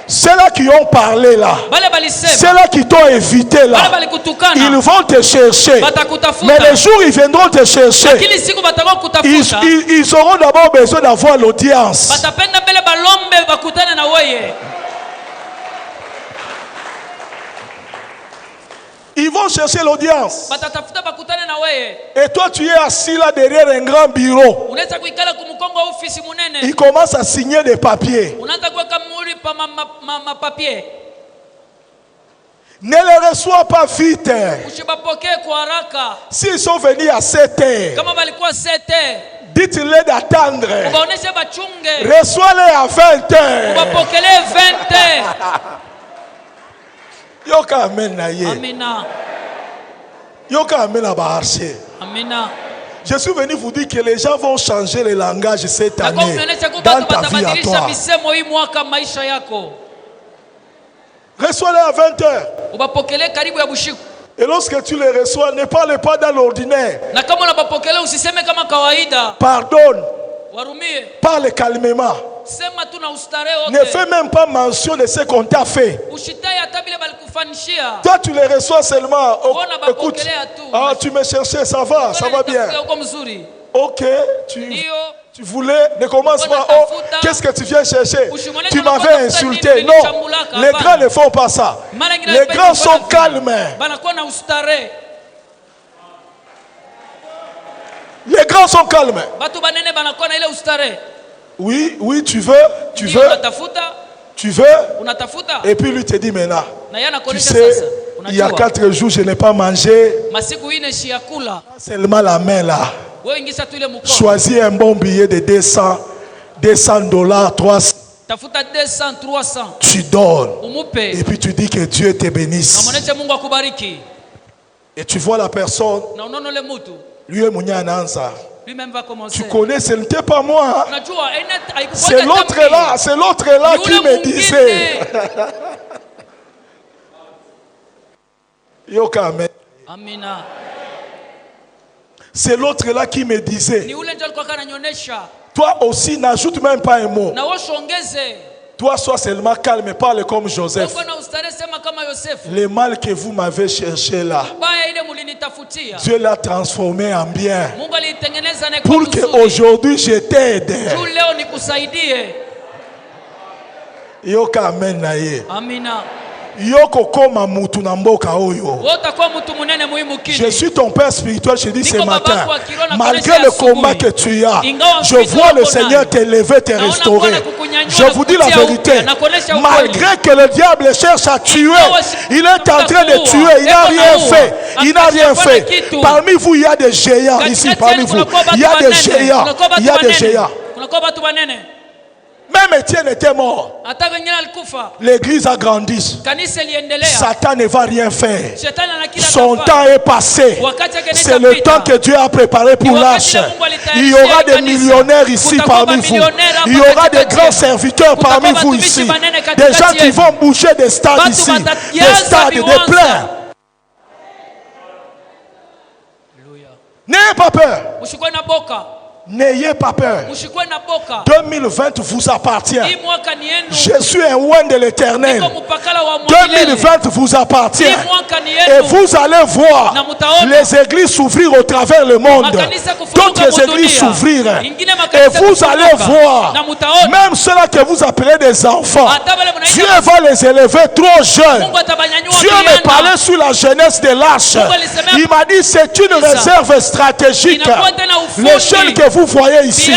Ceux-là qui ont parlé là, ceux-là qui t'ont évité là, ils vont te chercher. Mais les jours ils viendront te chercher, ils auront d'abord besoin d'avoir l'audience. Ils vont chercher l'audience. Et toi, tu es assis là derrière un grand bureau. Ils commencent à signer des papiers. Ne les reçois pas vite. S'ils sont venus à 7 heures, dites-les d'attendre. Reçois-les à 20 heures. Yoka amen na ye. Amina. Yoka amen à Baharché. Amina. Je suis venu vous dire que les gens vont changer le langage cette année dans ta vie à toi. Reçois-les à 20 heures. Et lorsque tu les reçois, ne parle pas dans l'ordinaire. Pardonne. Parle calmement. Ne fais même pas mention de ce qu'on t'a fait. Toi tu les reçois seulement. Oh, écoute, tu me cherchais, ça va bien. Ok, tu voulais, ne commence pas. Oh, qu'est-ce que tu viens chercher? Tu m'avais insulté. Non, les grands ne font pas ça. Les grands sont calmes. Les grands sont calmes. Oui, tu veux. Et puis lui te dit maintenant, tu sais, il y a 4 jours je n'ai pas mangé. Seulement la main là. Choisis un bon billet de $200, $300. Tu donnes. Et puis tu dis que Dieu te bénisse. Et tu vois la personne. Lui est Mouniananza. Lui-même va commencer. Tu connais, ce n'était pas moi. Hein? C'est l'autre là qui me disait. Yoka amen. Amina. C'est l'autre là qui me disait. Toi aussi, n'ajoute même pas un mot. Toi, sois seulement calme et parle comme Joseph. Le mal que vous m'avez cherché là, Dieu l'a transformé en bien. Pour qu'aujourd'hui je t'aide. Yoka amen na ye. Amina. Yoko koma mutu na mboka oyo. Je suis ton père spirituel, je dis ce matin. Malgré le combat que tu as, je vois le Seigneur t'élever, te restaurer. Je vous dis la vérité. Malgré que le diable cherche à tuer, il est en train de tuer. Il n'a rien fait. Il n'a rien fait. Parmi vous, il y a des géants ici. Parmi vous, il y a des géants. Il y a des géants. Même Étienne était mort. L'église a grandi. Satan ne va rien faire. Son temps est passé. C'est le temps que Dieu a préparé pour l'arche. Il y aura des millionnaires ici parmi vous. Il y aura des grands serviteurs parmi vous ici. Des gens qui vont boucher des stades ici. Des stades, des pleins. N'ayez pas peur. N'ayez pas peur. 2020 vous appartient. Je suis un oint de l'Éternel. 2020 vous appartient. Et vous allez voir les églises s'ouvrir au travers le monde. D'autres églises s'ouvrir. Et vous allez voir, même ceux-là que vous appelez des enfants, Dieu va les élever trop jeunes. Dieu me parlait sur la jeunesse de l'arche. Il m'a dit c'est une réserve stratégique. Les jeunes que vous voyez ici,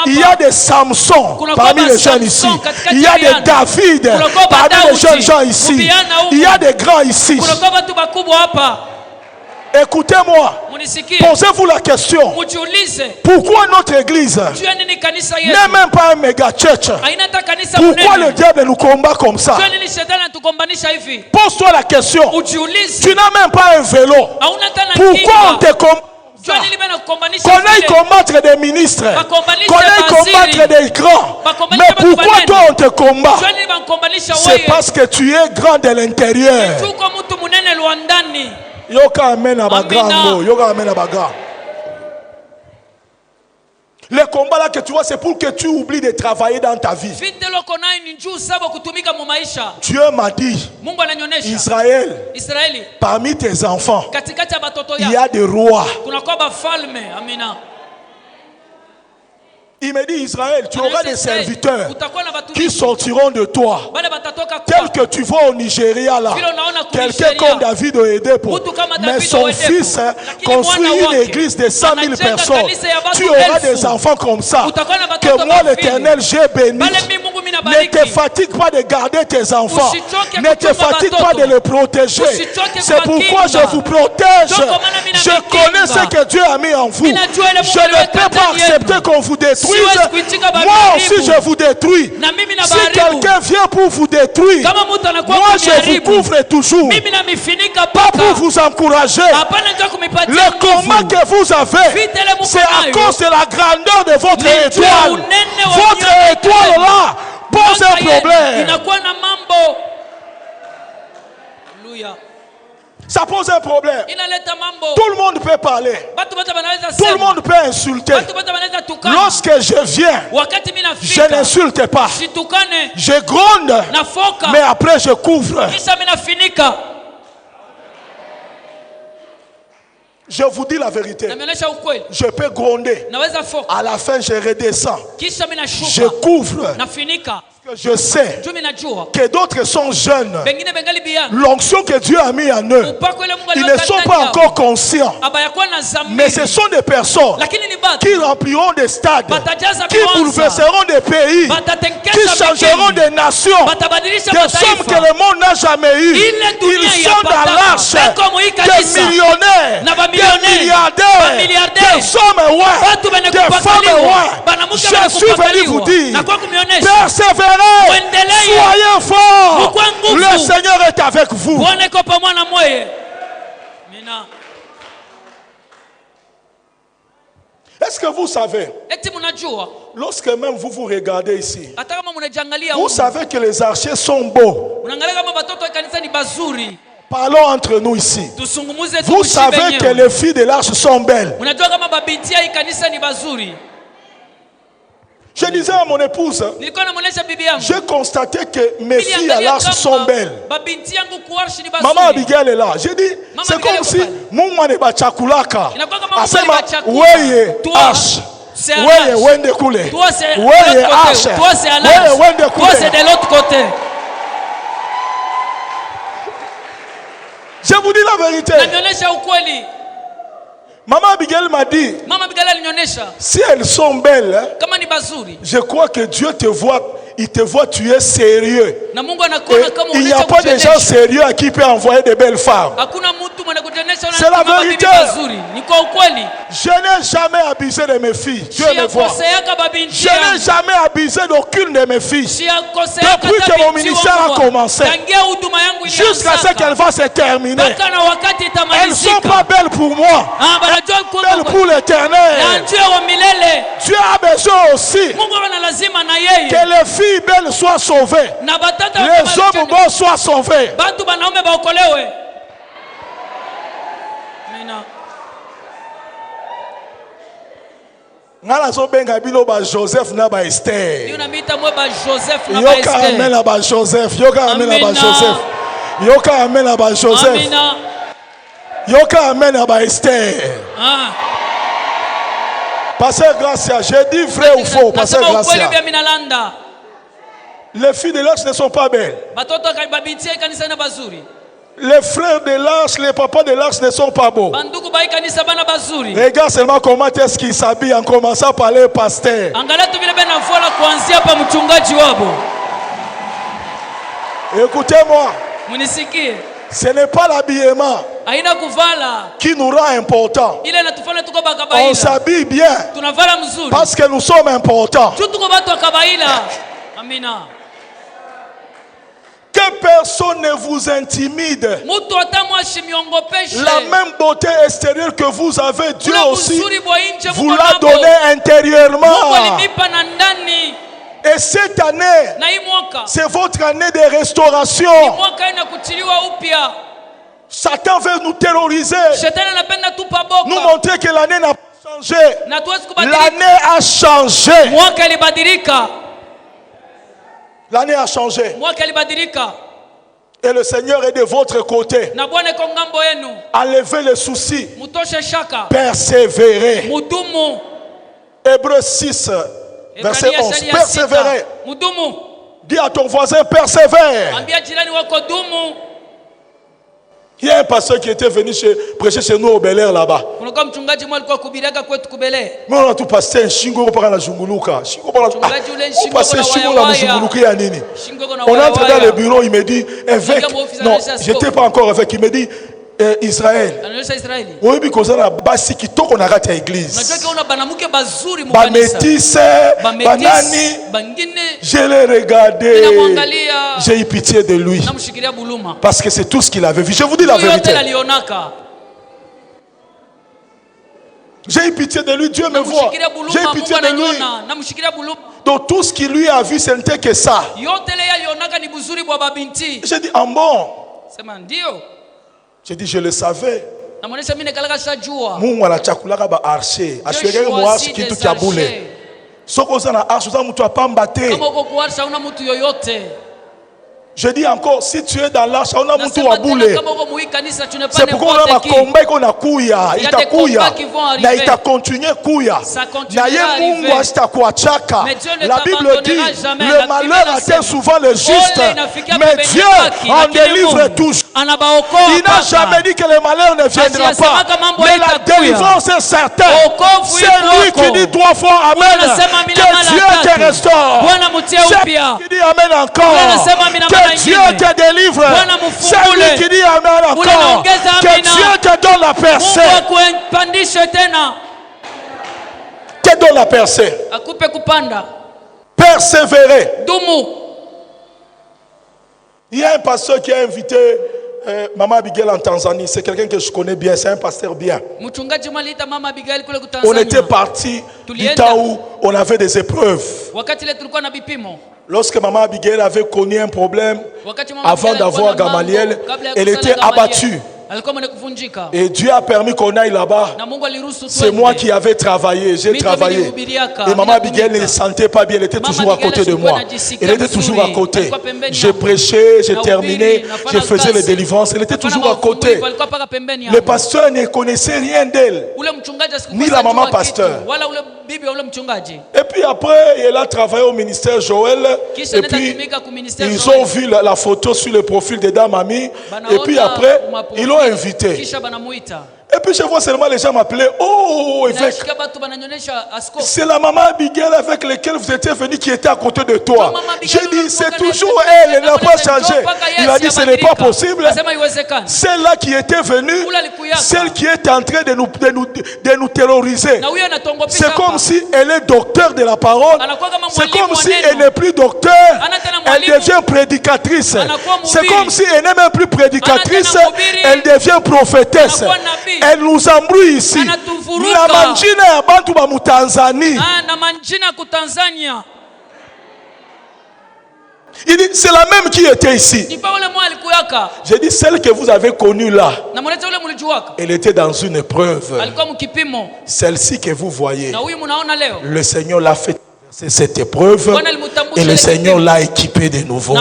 il y a des Samson parmi les jeunes ici. Il y a des David parmi les jeunes gens ici. Il y a des grands ici. Écoutez-moi, posez-vous la question. Pourquoi notre église n'est même pas un méga church? Pourquoi le diable nous combat comme ça? Pose-toi la question. Tu n'as même pas un vélo. Pourquoi on te combat? Qu'on aille combattre des ministres, qu'on aille combattre des grands. Mais pourquoi toi on te combat? C'est parce que tu es grand de l'intérieur. Yoka amène à bagango, yoka amène à baga. Le combat là que tu vois, c'est pour que tu oublies de travailler dans ta vie. Dieu m'a dit, Israël, parmi tes enfants, il y a des rois. Il me dit, Israël, tu auras des serviteurs qui sortiront de toi. Tel que tu vois au Nigeria là, quelqu'un comme David Oyedepo, mais son fils construit une église de 100 000 personnes. Tu auras des enfants comme ça, que moi l'Éternel j'ai béni. Ne te fatigue pas de garder tes enfants. Ne te fatigue pas de les protéger. C'est pourquoi je vous protège. Je connais ce que Dieu a mis en vous. Je ne peux pas accepter qu'on vous détruise. Moi aussi je vous détruis. Si quelqu'un vient pour vous détruire, moi je vous couvre toujours. Pas pour vous encourager. Le combat que vous avez, c'est à cause de la grandeur de votre étoile. Votre étoile là pose un problème. Ça pose un problème. Tout le monde peut parler. Tout le monde peut insulter. Lorsque je viens, je n'insulte pas. Je gronde, mais après je couvre. Je vous dis la vérité. Je peux gronder. À la fin, je redescends. Je couvre. Je sais que d'autres sont jeunes. L'onction que Dieu a mis en eux, ils ne sont pas encore conscients. Mais ce sont des personnes qui rempliront des stades, qui bouleverseront des pays, qui changeront des nations, des sommes que le monde n'a jamais eues. Ils sont dans l'arche, des millionnaires, des milliardaires, des hommes, ouais, des femmes, ouais. Je suis venu vous dire, persévérez. Soyez forts. Le Seigneur est avec vous. Est-ce que vous savez, lorsque même vous vous regardez ici, vous savez que les archers sont beaux. Parlons entre nous ici. Vous savez que les filles de l'arche sont belles. Je disais à mon épouse, j'ai constaté que mes filles à l'arche sont belles. Maman Abigail est là. J'ai dit, c'est comme si Mouma ne bachakulaka. Asema, weye arche. Weye wende kule. Weye arche. Weye wende kule. Toi c'est de l'autre côté. Je vous dis la vérité. Maman Abigail m'a dit, si elles sont belles, je crois que Dieu te voit il te voit, tu es sérieux. Et il n'y a pas de gens sérieux à qui peut envoyer de belles femmes. C'est la vérité. Je n'ai jamais abusé de mes filles. Dieu me voit. Je n'ai jamais abusé d'aucune de mes filles. Depuis que mon ministère a commencé, jusqu'à ce qu'elle va se terminer. Elles ne sont pas belles pour moi. Belles pour l'éternel. Dieu a besoin aussi que les filles belles soient sauvées. Les hommes bons soient sauvés. Joseph na ba Esther. Yoka amen la ba Joseph. Yoka amen la ba Joseph. Yoka amen la ba Joseph. Yoka amen la ba Esther. Pasteur Gracia, j'ai dit vrai ou faux, Pasteur Gracia. Les filles de l'âge ne sont pas belles. Les frères de l'âge, les papas de l'âge ne sont pas beaux. Regarde seulement comment est-ce qu'ils s'habillent en commençant par les pasteurs. Écoutez-moi. Ce n'est pas l'habillement qui nous rend importants. On s'habille bien parce que nous sommes importants. Que personne ne vous intimide. La même beauté extérieure que vous avez, Dieu aussi vous l'a donnée intérieurement. Et cette année, c'est votre année de restauration. Satan veut nous terroriser, nous montrer que l'année n'a pas changé. L'année a changé. L'année a changé. Et le Seigneur est de votre côté. Enlevez les soucis. Persévérez. Hébreux 6, verset 11. Persévérez. Dis à ton voisin, persévère. Il y a un pasteur qui était venu prêcher chez nous au Bel Air là-bas. Mais on a tout passé. On entre dans le bureau, il me dit, évêque. Non, je n'étais pas encore évêque. Il me dit, Israël. Oui, mais comme ça, la basi qui toque on a raté l'église. Bamétis, banani. Je l'ai regardé. J'ai eu pitié de lui. Parce que c'est tout ce qu'il avait vu. Je vous dis la vérité. J'ai eu pitié de lui. Dieu me voit. J'ai eu pitié de lui. Donc tout ce qu'il lui a vu, ce n'était que ça. J'ai dit, en bon. J'ai dit, je le savais. Mungu anachakulaka ba archer. Ashweke muasi kitu kya bule. Soko sana archer za mtu apambate. Kama uko kuarsha una mtu yoyote. Je dis encore, si tu es dans l'arche, on a mtu wa bule. C'est pourquoi on a combat qu'on a kuya, ita kuya, na ita continuer kuya. Na ye Mungu asitakuachaka. La Bible dit, le malheur atteint souvent le juste, mais Dieu en délivre toujours. Il n'a jamais dit que le malheur ne viendra pas, mais la délivrance est certaine. C'est lui qui dit 3 fois Amen, que Dieu te restaure. C'est lui qui dit Amen encore. Dieu te délivre. C'est lui qui dit Amen encore. Que Dieu te donne la percée. Te donne la percée. Persévérer. Il y a un pasteur qui a invité Maman Abigail en Tanzanie. C'est quelqu'un que je connais bien. C'est un pasteur bien. On était parti du temps où on avait des épreuves. Lorsque Maman Abigail avait connu un problème, avant d'avoir Gamaliel, elle était abattue. Et Dieu a permis qu'on aille là-bas. C'est moi qui avais travaillé, j'ai travaillé. Et Maman Abigail ne se sentait pas bien, elle était toujours à côté de moi. Elle était toujours à côté. J'ai prêché, j'ai terminé, je faisais les délivrances, elle était toujours à côté. Le pasteur ne connaissait rien d'elle, ni la maman pasteur. Et puis après, elle a travaillé au ministère Joël. Et puis, ils ont vu la photo sur le profil de Dame Ami. Et puis après, ils l'ont invité. Et puis je vois seulement les gens m'appeler, oh évêque. C'est la maman Abigail avec laquelle vous étiez venu qui était à côté de toi. J'ai dit, c'est toujours elle n'a pas changé. Il a dit, ce n'est pas possible. Celle-là qui était venue, celle qui est en train de nous terroriser. C'est comme si elle est docteur de la parole. C'est comme si elle n'est plus docteur, elle devient prédicatrice. C'est comme si elle n'est même plus prédicatrice, elle devient prophétesse. Elle nous embrouille ici. La manjina ya bantu ba Tanzanie. Il dit, c'est la même qui était ici. J'ai dit, celle que vous avez connue là, elle était dans une épreuve. Celle-ci que vous voyez, le Seigneur l'a fait cette épreuve et le Seigneur l'a équipé de nouveau.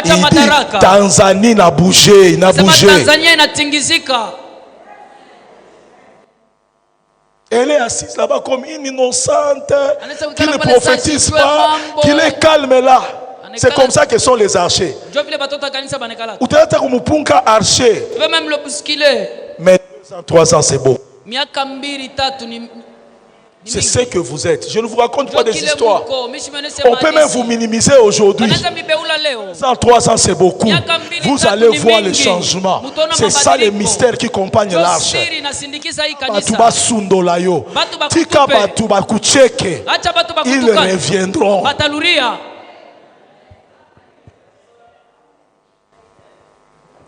Il dit, Tanzanie n'a bougé, n'a bougé. Elle est assise là-bas comme une innocente, qui ne prophétise pas, qui est calme là. C'est comme ça que sont les archers. Ou tu as archer. Mais 3 ans, c'est beau. C'est ce que vous êtes. Je ne vous raconte pas des histoires. On peut même vous minimiser aujourd'hui. 3 ans, c'est beaucoup. Vous allez voir les changements. C'est ça les mystères qui accompagnent l'arche. Ils reviendront.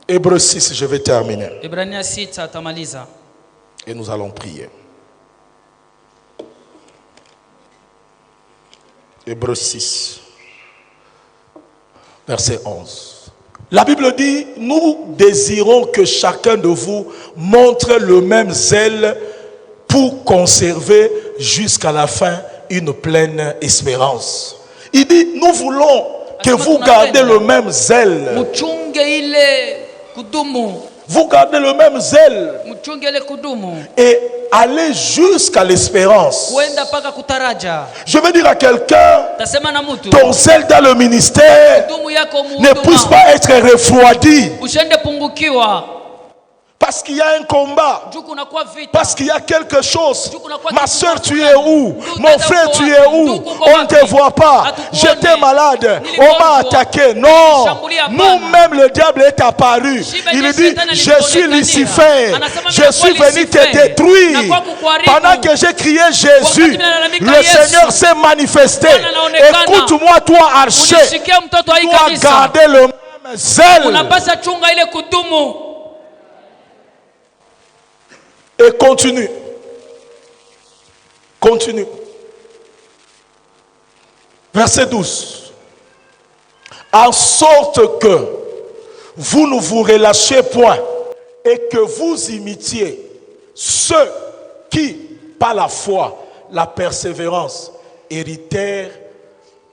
Hébreux 6, je vais terminer. Et nous allons prier. Hébreux 6, verset 11. La Bible dit, nous désirons que chacun de vous montre le même zèle pour conserver jusqu'à la fin une pleine espérance. Il dit, nous voulons que vous gardez le même zèle. Vous gardez le même zèle et allez jusqu'à l'espérance. Je veux dire à quelqu'un, ton zèle dans le ministère ne puisse pas être refroidi. Parce qu'il y a un combat. Parce qu'il y a quelque chose. Ma soeur, tu es où? Mon frère, tu es où? On ne te voit pas. J'étais malade. On m'a attaqué. Non. Nous-mêmes, le diable est apparu. Il dit, je suis Lucifer. Je suis venu te détruire. Pendant que j'ai crié Jésus, le Seigneur s'est manifesté. Écoute-moi, toi, archer. Tu dois garder le même zèle. Et continue. Continue. Verset 12. En sorte que vous ne vous relâchez point et que vous imitiez ceux qui, par la foi, la persévérance, héritèrent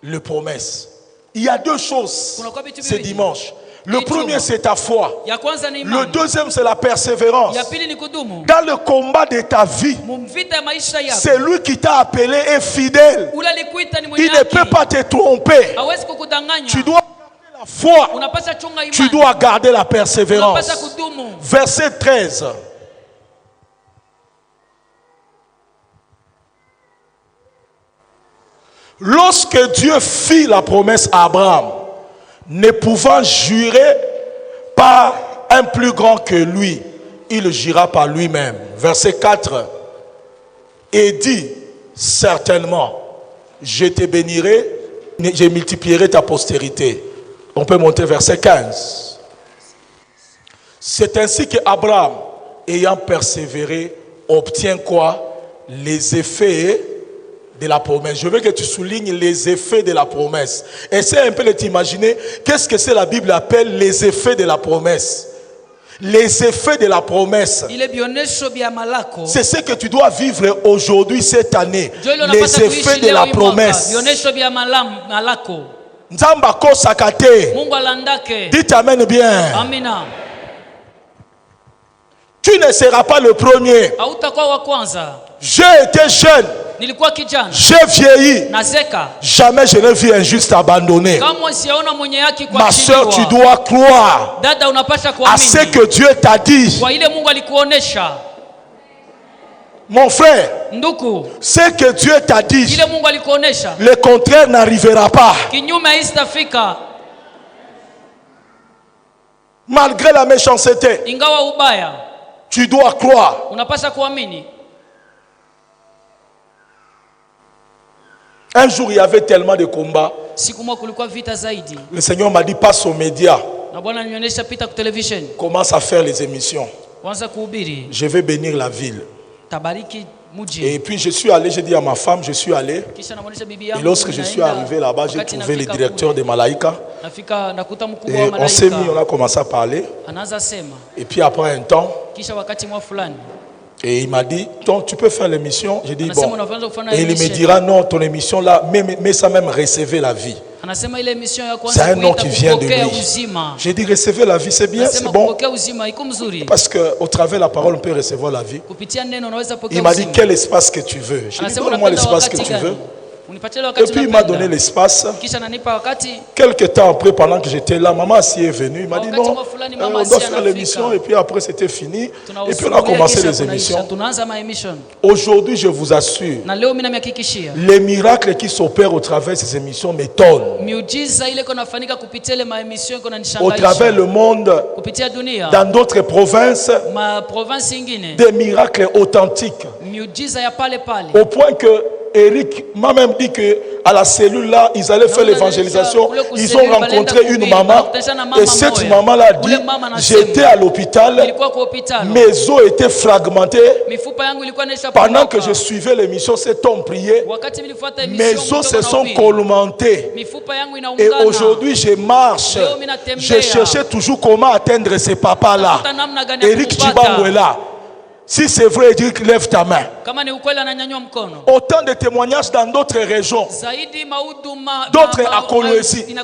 les promesses. Il y a 2 choses ce dimanche. Le premier, c'est ta foi. Le deuxième, c'est la persévérance. Dans le combat de ta vie, c'est lui qui t'a appelé est fidèle. Il ne peut pas te tromper. Tu dois garder la foi. Tu dois garder la persévérance. Verset 13. Lorsque Dieu fit la promesse à Abraham, ne pouvant jurer par un plus grand que lui, il jura par lui-même. Verset 4. Et dit, certainement, je te bénirai, je multiplierai ta postérité. On peut monter verset 15. C'est ainsi que Abraham, ayant persévéré, obtient quoi? Les effets de la promesse. Je veux que tu soulignes les effets de la promesse. Essaie un peu de t'imaginer qu'est-ce que c'est la Bible appelle les effets de la promesse. Les effets de la promesse. C'est ce que tu dois vivre aujourd'hui, cette année. Les effets de la promesse. Nzamba kosakate. Dites amen bien. Amina. Tu ne seras pas le premier. J'ai été jeune. J'ai vieilli. Jamais je n'ai vu un juste abandonné. Ma soeur, tu dois croire à ce que Dieu t'a dit. Mon frère, ce que Dieu t'a dit, le contraire n'arrivera pas. Malgré la méchanceté, tu dois croire. Un jour, il y avait tellement de combats. Le Seigneur m'a dit, passe aux médias. Commence à faire les émissions. Je vais bénir la ville. Et puis je suis allé, j'ai dit à ma femme, je suis allé. Et lorsque je suis arrivé là-bas, j'ai trouvé le directeur de Malaika. Et on s'est mis, on a commencé à parler. Et puis après un temps, et il m'a dit, tu peux faire l'émission? J'ai dit, bon. Et il me dira, non, ton émission là, mais ça même, recevez la vie. C'est un nom qui vient de lui. J'ai dit, recevez la vie, c'est bien, c'est bon. Parce qu'au travers de la parole, on peut recevoir la vie. Il m'a dit, quel espace que tu veux? J'ai dit, donne-moi l'espace que tu veux. Et puis il m'a donné l'espace. Quelques temps après, pendant que j'étais là, maman s'y est venue. Il m'a dit non, on doit faire l'émission. Et puis après, c'était fini. Et puis on a commencé les émissions. Aujourd'hui, je vous assure, les miracles qui s'opèrent au travers de ces émissions m'étonnent. Au travers le monde, dans d'autres provinces, des miracles authentiques. Au point que Eric m'a même dit qu'à la cellule là, ils allaient faire l'évangélisation. Ils ont rencontré une maman. Et cette maman-là a dit, j'étais à l'hôpital, mes os étaient fragmentés. Pendant que je suivais l'émission, cet homme priait, mes os se sont colmentés. Et aujourd'hui, je marche. Je cherchais toujours comment atteindre ces papas-là. Eric Chibango est là. Si c'est vrai, Eric, lève ta main. Autant de témoignages dans d'autres régions. D'autres à Kolwezi.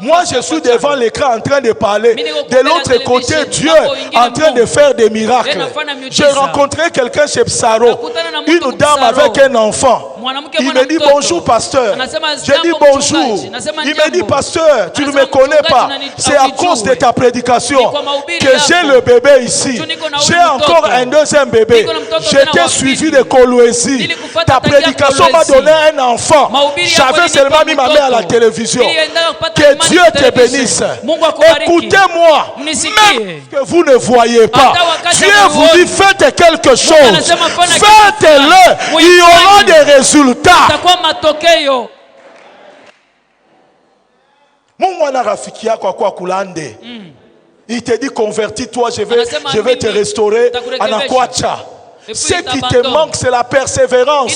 Moi, je suis devant l'écran en train de parler. De l'autre côté, Dieu en train de faire des miracles. J'ai rencontré quelqu'un chez Psaro. Une dame avec un enfant. Il me dit bonjour, pasteur. J'ai dit bonjour. Il me dit, pasteur, tu ne me connais pas. C'est à cause de ta prédication que j'ai le bébé ici. J'ai encore un deuxième bébé. J'étais suivi de Kolwezi. Ta prédication m'a donné un enfant. J'avais seulement mis ma main à la télévision. Que Dieu te bénisse. Écoutez-moi. Même que vous ne voyez pas, Dieu vous dit faites quelque chose. Faites-le. Il y aura des résultats. Il te dit convertis-toi, je vais te restaurer. Anakwacha. Ce qui te manque, c'est la persévérance.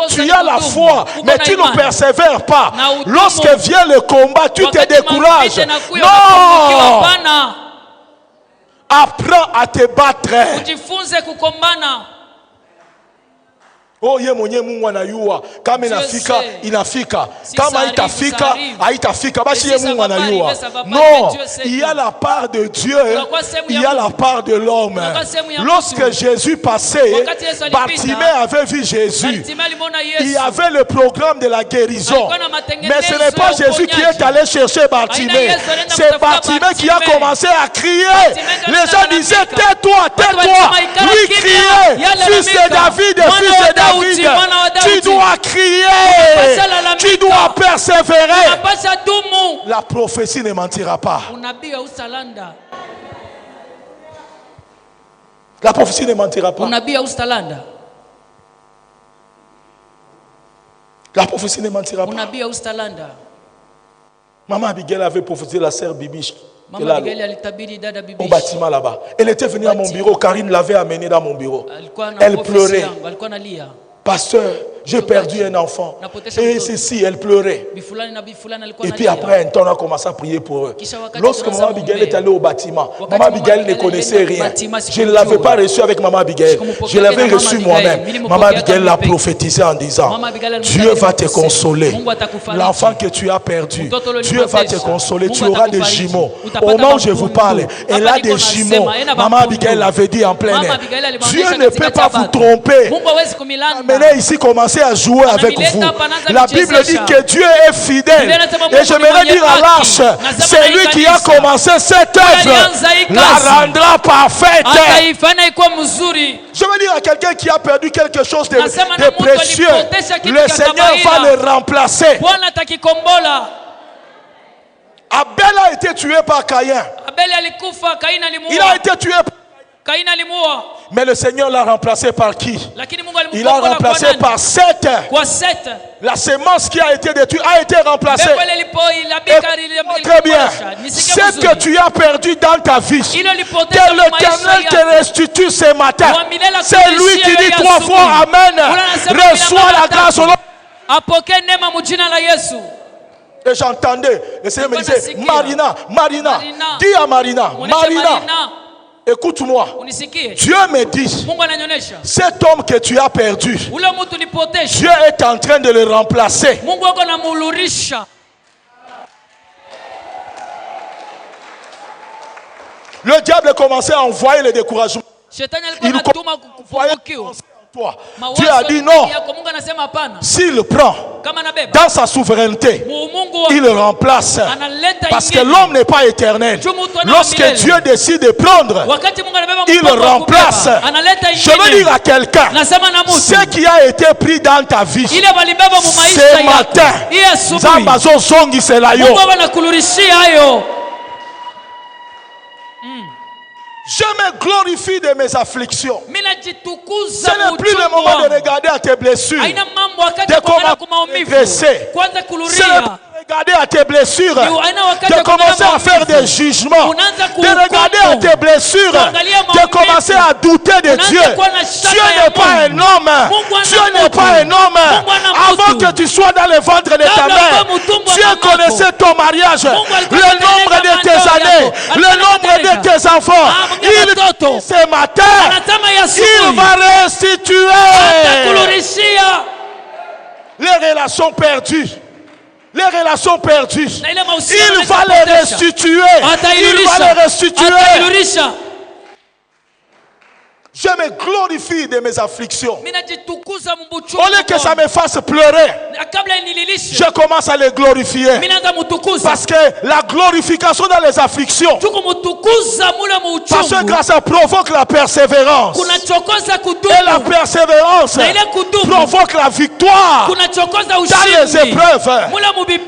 Tu as la foi, mais tu ne persévères pas. Lorsque vient le combat, tu te décourages. Non! Apprends à te battre. Oh ye Mungu anayua kama inafika kama haitafika basi ye Mungu anayua. Non, il y a la part de Dieu, il y a la part de l'homme. Lorsque Jésus passait, Bartimée avait vu Jésus. Il y avait le programme de la guérison. Mais ce n'est pas Jésus qui est allé chercher Bartimée. C'est Bartimée qui a commencé à crier. Les gens disaient tais-toi, tais-toi. Lui criait, fils de David, fils de David. Tu dois crier, tu dois persévérer. La prophétie ne mentira pas. La prophétie ne mentira pas. La prophétie ne mentira pas. Maman Abigail avait prophétisé la sœur Bibi au bâtiment là-bas. Elle était venue à mon bureau. Karine l'avait amenée dans mon bureau. Elle pleurait. Pasteur, j'ai perdu un enfant. Et ceci, elle pleurait. Et puis après un temps, on a commencé à prier pour eux. Lorsque Maman Abigail est allée au bâtiment, Maman Abigail ne connaissait rien. Je ne l'avais pas reçu avec Maman Abigail. Je l'avais reçu moi-même. Maman Abigail l'a prophétisé en disant, Dieu va te consoler. L'enfant que tu as perdu, Dieu va te consoler. Tu auras des jumeaux. Au moment où je vous parle, elle a des jumeaux. Maman Abigail l'avait dit en plein air. Dieu ne peut pas vous tromper. Amenez ici, commencez commencé à jouer avec vous. La Bible dit que Dieu est fidèle. Et j'aimerais dire à l'arche, c'est lui qui a commencé cette œuvre, la rendra parfaite. Je veux dire à quelqu'un qui a perdu quelque chose de précieux, le Seigneur va le remplacer. Abel a été tué par Caïn. Il a été tué par mais le Seigneur l'a remplacé par qui? Il l'a remplacé par Seth. La semence qui a été détruite a été remplacée. Très bien. Ce que tu as perdu dans ta vie, que l'Éternel te restitue ce matin. C'est lui qui dit 3 fois Amen. Reçois la grâce au nom. Et j'entendais, le Seigneur me disait, Marina, dis à Marina, écoute-moi. Dieu me dit, cet homme que tu as perdu, Dieu est en train de le remplacer. Le diable commençait à envoyer le découragement. Il envoyait toi. Dieu a dit non. S'il prend dans sa souveraineté, il le remplace. Parce que l'homme n'est pas éternel. Lorsque Dieu décide de prendre, il le remplace. Je veux dire à quelqu'un, ce qui a été pris dans ta vie, ce matin, je me glorifie de mes afflictions. Ce n'est plus le moment de regarder à tes blessures, de comment regresser. Ce n'est pas regarder à tes blessures, de commencer à faire des jugements, de regarder à tes blessures, de commencer à douter de Dieu. Dieu n'est pas un homme. Dieu n'est pas un homme. Avant que tu sois dans le ventre de ta mère, Dieu connaissait ton mariage, le nombre de tes années, le nombre de tes enfants. Il dit ce matin, il va restituer les relations perdues. Les relations perdues. Il va les restituer. Il va les restituer. Je me glorifie de mes afflictions. Au lieu que ça me fasse pleurer, je commence à les glorifier. Parce que la glorification dans les afflictions, parce que grâce à provoque la persévérance. Et la persévérance provoque la victoire dans les épreuves.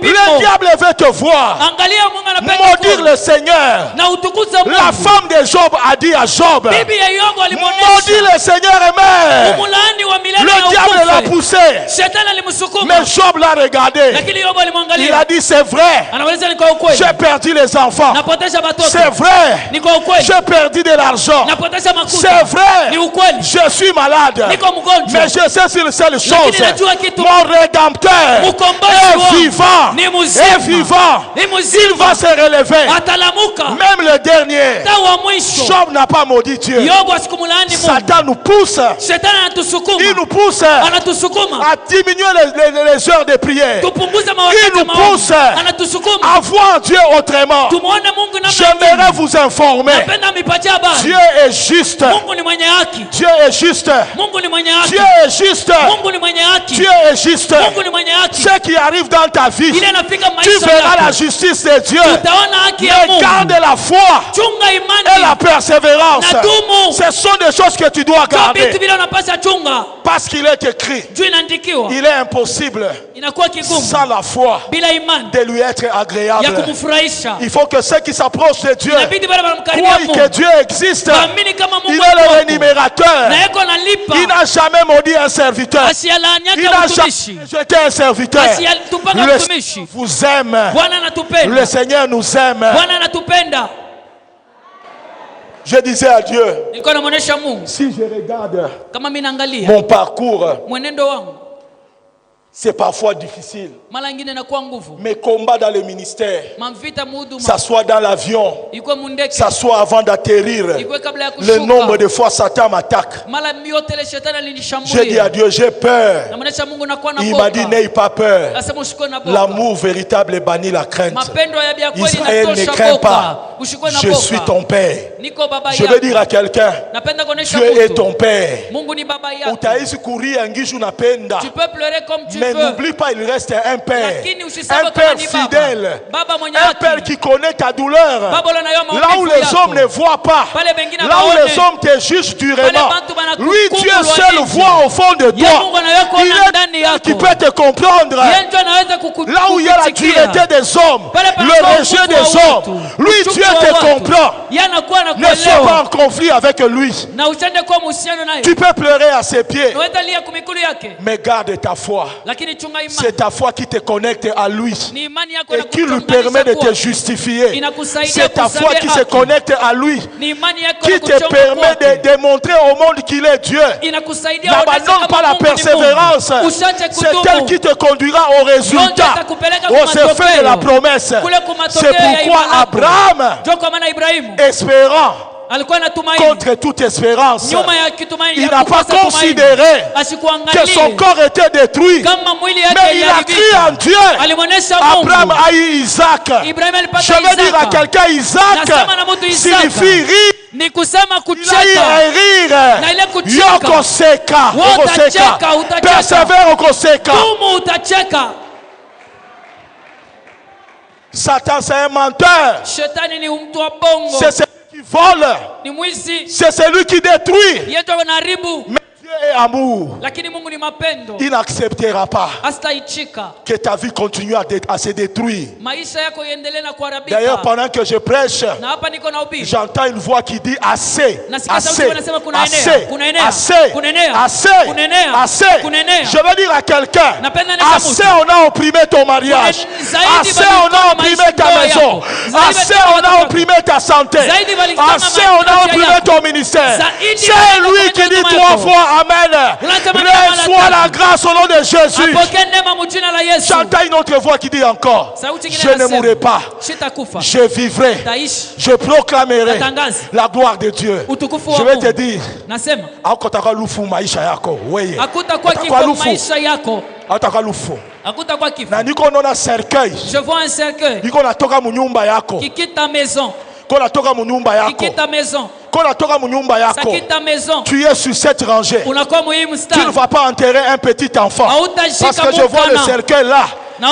Le diable veut te voir maudire le Seigneur. La femme de Job a dit à Job, maudit le Seigneur et mère. Le diable l'a poussé. Mais Job l'a regardé. Il a dit, c'est vrai, j'ai perdu les enfants. C'est vrai, j'ai perdu de l'argent. C'est vrai, je suis malade. Mais je sais sur une seule chose, mon Rédempteur est vivant. Est vivant. Il va se relever. Même le dernier, Job n'a pas maudit Dieu. Satan nous pousse. Il nous pousse à diminuer les heures de prière. Il nous pousse à voir Dieu autrement. J'aimerais vous informer, Dieu est juste. Dieu est juste. Dieu est juste. Dieu est juste. Ce qui arrive dans ta vie, tu verras la justice de Dieu. Mais garde la foi et la persévérance. Ce sont des choses que tu dois garder. Parce qu'il est écrit, il est impossible sans la foi de lui être agréable. Il faut que ceux qui s'approchent de Dieu croient que Dieu existe. Il est le rémunérateur. Il n'a jamais maudit un serviteur. Il n'a jamais jeté un serviteur. Le Seigneur vous aime. Le Seigneur nous aime. Je disais à Dieu, si je regarde mon parcours, c'est parfois difficile. Mes combats dans le ministère, ça soit dans l'avion, ça soit avant d'atterrir, le nombre de fois Satan m'attaque. J'ai dit à Dieu, j'ai peur. Il m'a dit, n'aie pas peur. L'amour véritable bannit la crainte. Israël ne craint pas. Je suis ton père. Je veux dire à quelqu'un, Dieu est ton père. Tu peux pleurer comme tu veux. Mais n'oublie pas, il reste un père. Un père fidèle. Un père qui connaît ta douleur. Là où les hommes ne voient pas. Là où les hommes te jugent durement. Lui, Dieu seul voit au fond de toi. Il est qui peut te comprendre. Là où il y a la dureté des hommes, le rejet des hommes, lui, Dieu te comprend. Ne sois pas en conflit avec lui. Tu peux pleurer à ses pieds, mais garde ta foi. C'est ta foi qui te connecte à lui et qui lui permet de te justifier. C'est ta foi qui se connecte à lui, qui te permet de démontrer au monde qu'il est Dieu. N'abandonne pas la persévérance. C'est elle qui te conduira au résultat, aux effets de la promesse. C'est pourquoi Abraham, espérant contre toute espérance, il n'a pas considéré que son corps était détruit, mais il a cru en Dieu. Abraham a eu Isaac. Je veux dire à quelqu'un, Isaac signifie rire. Il a rire. Yokoseka. Persévère okoseka. Satan, c'est un menteur. C'est celui qui vole. C'est celui qui détruit. Mais Dieu est amour. Il n'acceptera pas que ta vie continue à se détruire. D'ailleurs, pendant que je prêche, j'entends une voix qui dit assez, assez, assez, assez, assez, assez. Je veux dire à quelqu'un, assez on a opprimé ton mariage, assez on a opprimé ta maison, assez on a opprimé ta santé, assez on a opprimé ton ministère. C'est lui qui dit 3 fois Amen. Reçois la grâce au nom de Jésus. J'entends une autre voix qui dit encore, je ne mourrai pas, je vivrai, je proclamerai la gloire de Dieu. Je vais te dire, je vois un cercueil qui quitte ta maison. Qui quitte ta maison. Tu es sur cette rangée. Tu ne vas pas enterrer un petit enfant. Parce que je vois le cercueil là. Là,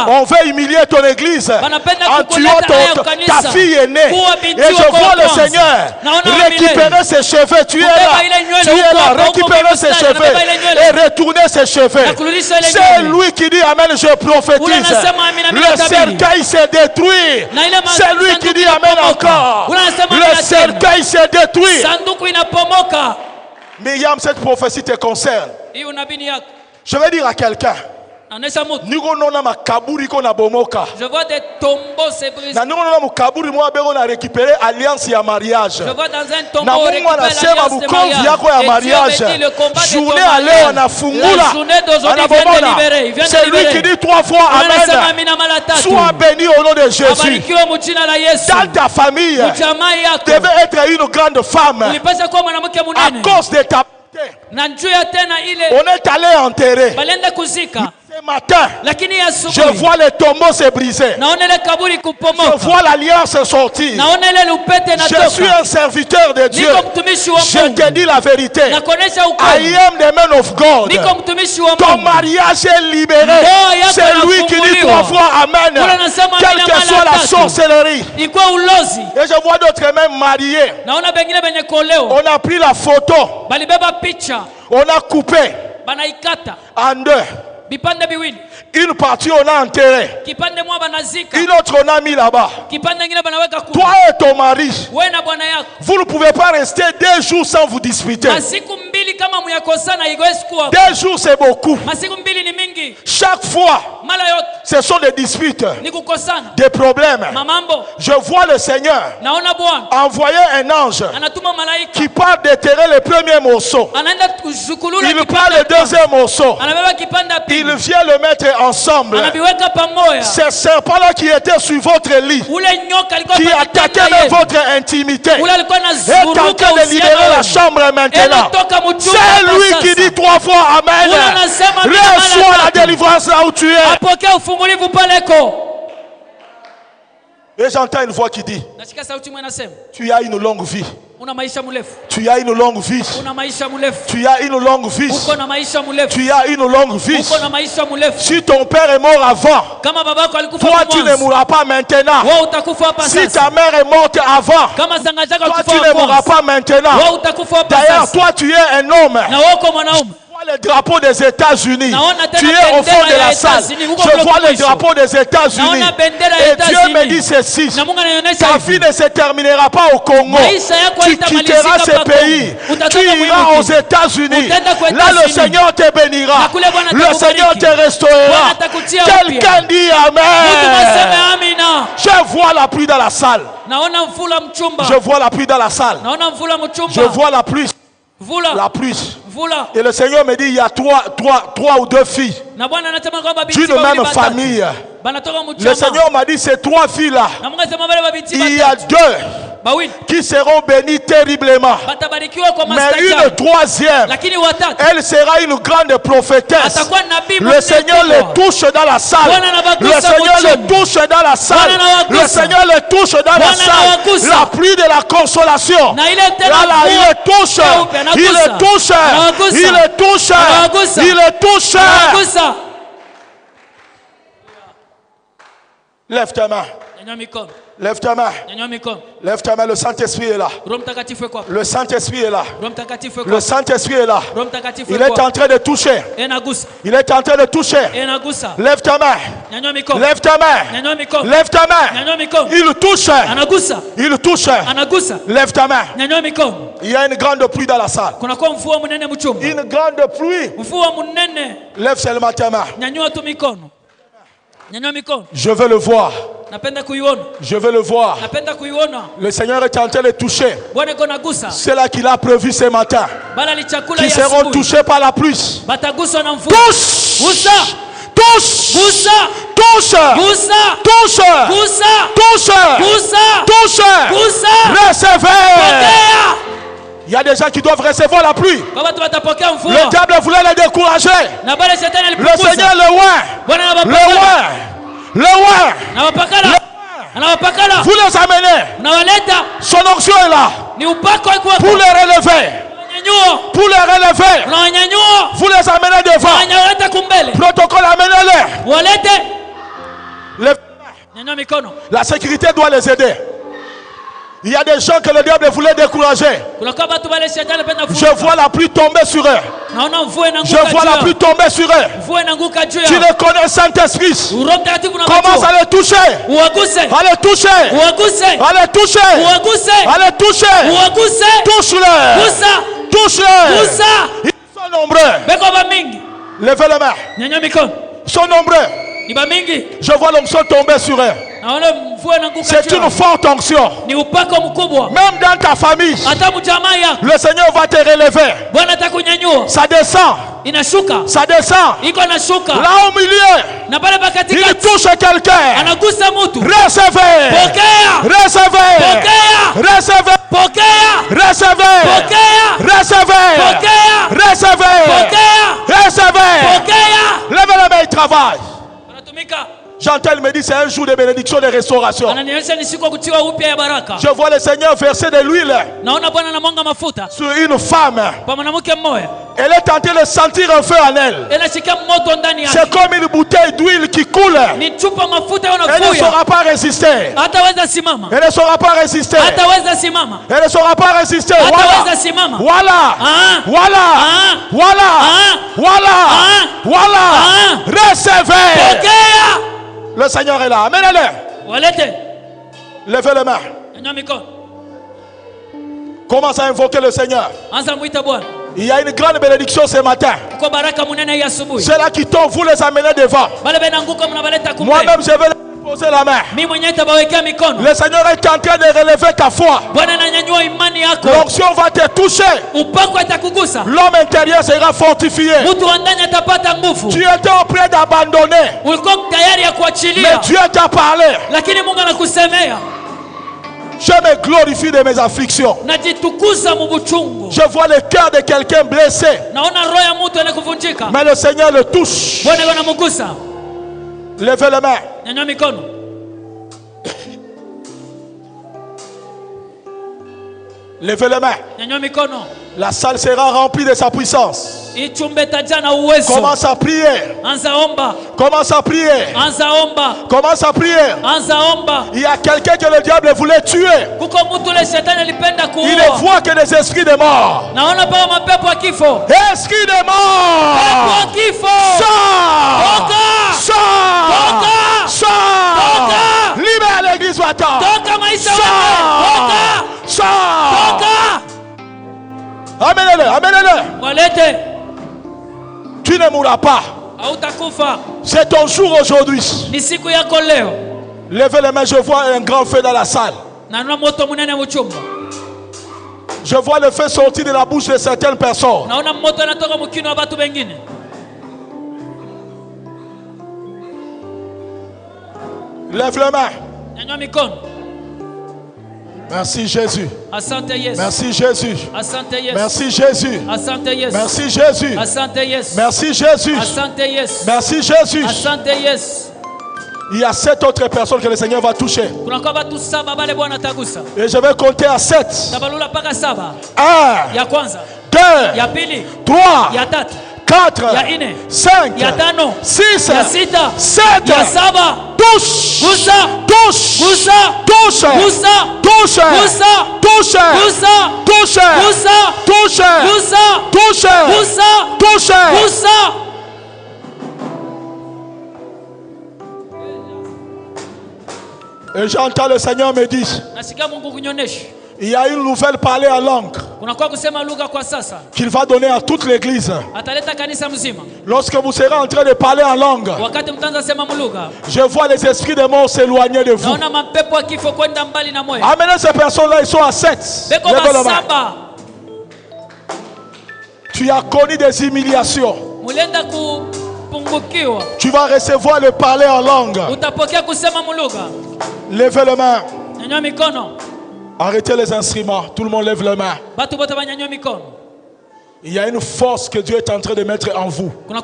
on veut humilier ton église en tuant ta fille aînée. Et je vois le Seigneur récupérer ses cheveux. Tu es là, récupérer ses cheveux et retourner ses cheveux. C'est lui qui dit Amen, je prophétise. Le cercueil s'est détruit. C'est lui qui dit Amen encore. Le cercueil s'est détruit. Myriam, cette prophétie te concerne. Je vais dire à quelqu'un, je vois des tombeaux se briser. Je vois dans un tombeau récupérer l'alliance. Et Dieu me dit la journée d'aujourd'hui vient de libérer. C'est lui qui dit 3 fois Amen. Sois béni au nom de Jésus. Dans ta famille, tu devais être une grande femme à cause de ta beauté. On est allé enterrer. Ce matin, je vois les tombeaux se briser. Je vois l'alliance sortir. Je suis un serviteur de Dieu. Je te dis la vérité. I am the man of God. Ton mariage est libéré. C'est lui qui dit 3 fois Amen. Quelle que soit la sorcellerie. Et je vois d'autres même mariés. On a pris la photo. On a coupé en 2. Une partie on a enterré. Une autre on a mis là-bas. Toi et ton mari, vous ne pouvez pas rester 2 jours sans vous disputer. 2 jours c'est beaucoup. Chaque fois, ce sont des disputes, des problèmes. Je vois le Seigneur envoyer un ange qui part déterrer le premier morceau. Il prend le deuxième morceau. Il vient le mettre ensemble. Ces serpents-là qui étaient sur votre lit, qui attaquaient même votre intimité, est en train de libérer la chambre maintenant. C'est lui qui dit 3 fois Amen. Reçois la délivrance là où tu es. Et j'entends une voix qui dit, tu as une longue vie. Tu as une longue vie. Tu as une longue vie. Tu as une longue vie. Si ton père est mort avant, toi tu ne mourras pas maintenant. Si ta mère est morte avant, toi tu ne mourras pas maintenant. D'ailleurs, toi tu es un homme. Le drapeau des États-Unis. Tu es au fond de la salle. Je vois le drapeau des États-Unis. Et Dieu me dit ceci. Ta vie ne se terminera pas au Congo. Tu quitteras ce pays. Tu iras aux États-Unis. Là, le Seigneur te bénira. Le Seigneur te restaurera. Quelqu'un dit Amen. Je vois la pluie dans la salle. Je vois la pluie dans la salle. Je vois la pluie. La pluie. Et le Seigneur me dit, il y a trois ou deux filles d'une même famille. Le Seigneur m'a dit, ces 3 filles-là, il y a 2 qui seront bénies terriblement. Mais une troisième, elle sera une grande prophétesse. Le Seigneur les touche dans la salle. Le Seigneur les touche dans la salle. Le Seigneur les touche dans la salle. La pluie de la consolation. Il les touche. Il les touche. Il les touche. Il les touche. Lève ta main. Lève ta main. Lève ta main. Le Saint-Esprit est là. Le Saint-Esprit est là. Le Saint-Esprit est là. Il est en train de toucher. Il est en train de toucher. Lève ta main. Lève ta main. Lève ta main. Il touche. Il touche. Lève ta main. Il y a une grande pluie dans la salle. Une grande pluie. Lève seulement ta main. Je veux le voir. Je veux le voir. Le Seigneur est en train de toucher. C'est là qu'il a prévu ce matin. Qui seront touchés par la pluie. Touche! Touche! Touche! Touche! Touche! Recevez! Il y a des gens qui doivent recevoir la pluie. Le diable voulait les décourager. Le Seigneur le oint. Le oint. Vous les amenez. Son onction est là. Pour les relever. Pour les relever. Vous les amenez devant. Protocole, amenez-les. La sécurité doit les aider. Il y a des gens que le diable voulait décourager. Je vois la pluie tomber sur eux. Je vois la pluie tomber sur eux. Tu le connais, Saint-Esprit. Commence à les toucher. À les toucher. À les toucher. À les toucher. Touche-les. Touche-les. Ils sont nombreux. Levez les mains. Ils sont nombreux. Je vois l'onction tomber sur eux. C'est une forte onction. Même dans ta famille, le Seigneur va te relever. Ça descend. Ça descend. Là au milieu, il touche quelqu'un. Recevez. Recevez. Recevez. Recevez. Recevez. Recevez. Levez la main et travaille. J'entends, il me dit c'est un jour de bénédiction et de restauration. Je vois le Seigneur verser de l'huile sur une femme. Elle est en train de sentir un feu en elle. C'est comme une bouteille d'huile qui coule. Elle ne saura pas résister. Elle ne saura pas résister. Elle ne saura pas résister. Voilà. Voilà. Voilà. Voilà. Recevez. Le Seigneur est là. Amenez-le. Levez les mains. Commence à invoquer le Seigneur. Il y a une grande bénédiction ce matin. C'est là qui tombe, vous les amenez devant. Moi-même, je vais les poser la main. Le Seigneur est en train de relever ta foi. L'onction va te toucher. L'homme intérieur sera fortifié. Tu étais en train d'abandonner. Mais Dieu t'a parlé. Je me glorifie de mes afflictions. Je vois le cœur de quelqu'un blessé. Mais le Seigneur le touche. Levez les mains. Levez les mains. La salle sera remplie de sa puissance. Commence à prier. Commence à prier. Commence à prier. Il y a quelqu'un que le diable voulait tuer. Il ne voit que des esprits de mort. Esprits de mort. Sors. Libère l'église, va-t'en. Sors. Amenez-le. Tu ne mourras pas. C'est ton jour aujourd'hui. Levez les mains, je vois un grand feu dans la salle. Je vois le feu sortir de la bouche de certaines personnes. Lève les mains. Merci Jésus. Merci Jésus. Merci Jésus. Merci Jésus. Merci Jésus. Merci Jésus. Il y a 7 autres personnes que le Seigneur va toucher. Et je vais compter à 7. 1, 2, 3, 4, 5, 6, 7. Touche. Et j'entends le Seigneur me dire, il y a une nouvelle parlée en langue qu'il va donner à toute l'église. Lorsque vous serez en train de parler en langue, je vois les esprits de mort s'éloigner de vous. Amenez ces personnes-là, ils sont à 7. Tu as connu des humiliations. Tu vas recevoir le parler en langue. Levez les mains. Arrêtez les instruments. Tout le monde lève les mains. Il y a une force que Dieu est en train de mettre en vous. Tu vas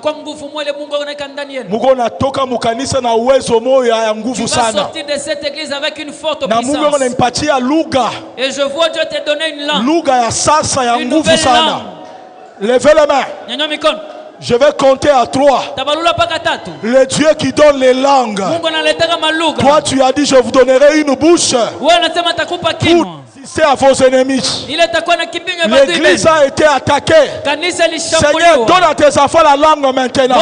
sortir de cette église avec une forte puissance. Et je vois Dieu te donner une langue. Une nouvelle langue. Levez les mains. Je vais compter à 3. Le Dieu qui donne les langues. Toi, tu as dit, je vous donnerai une bouche pour résister à vos ennemis. L'église a été attaquée. Seigneur, donne à tes enfants la langue maintenant.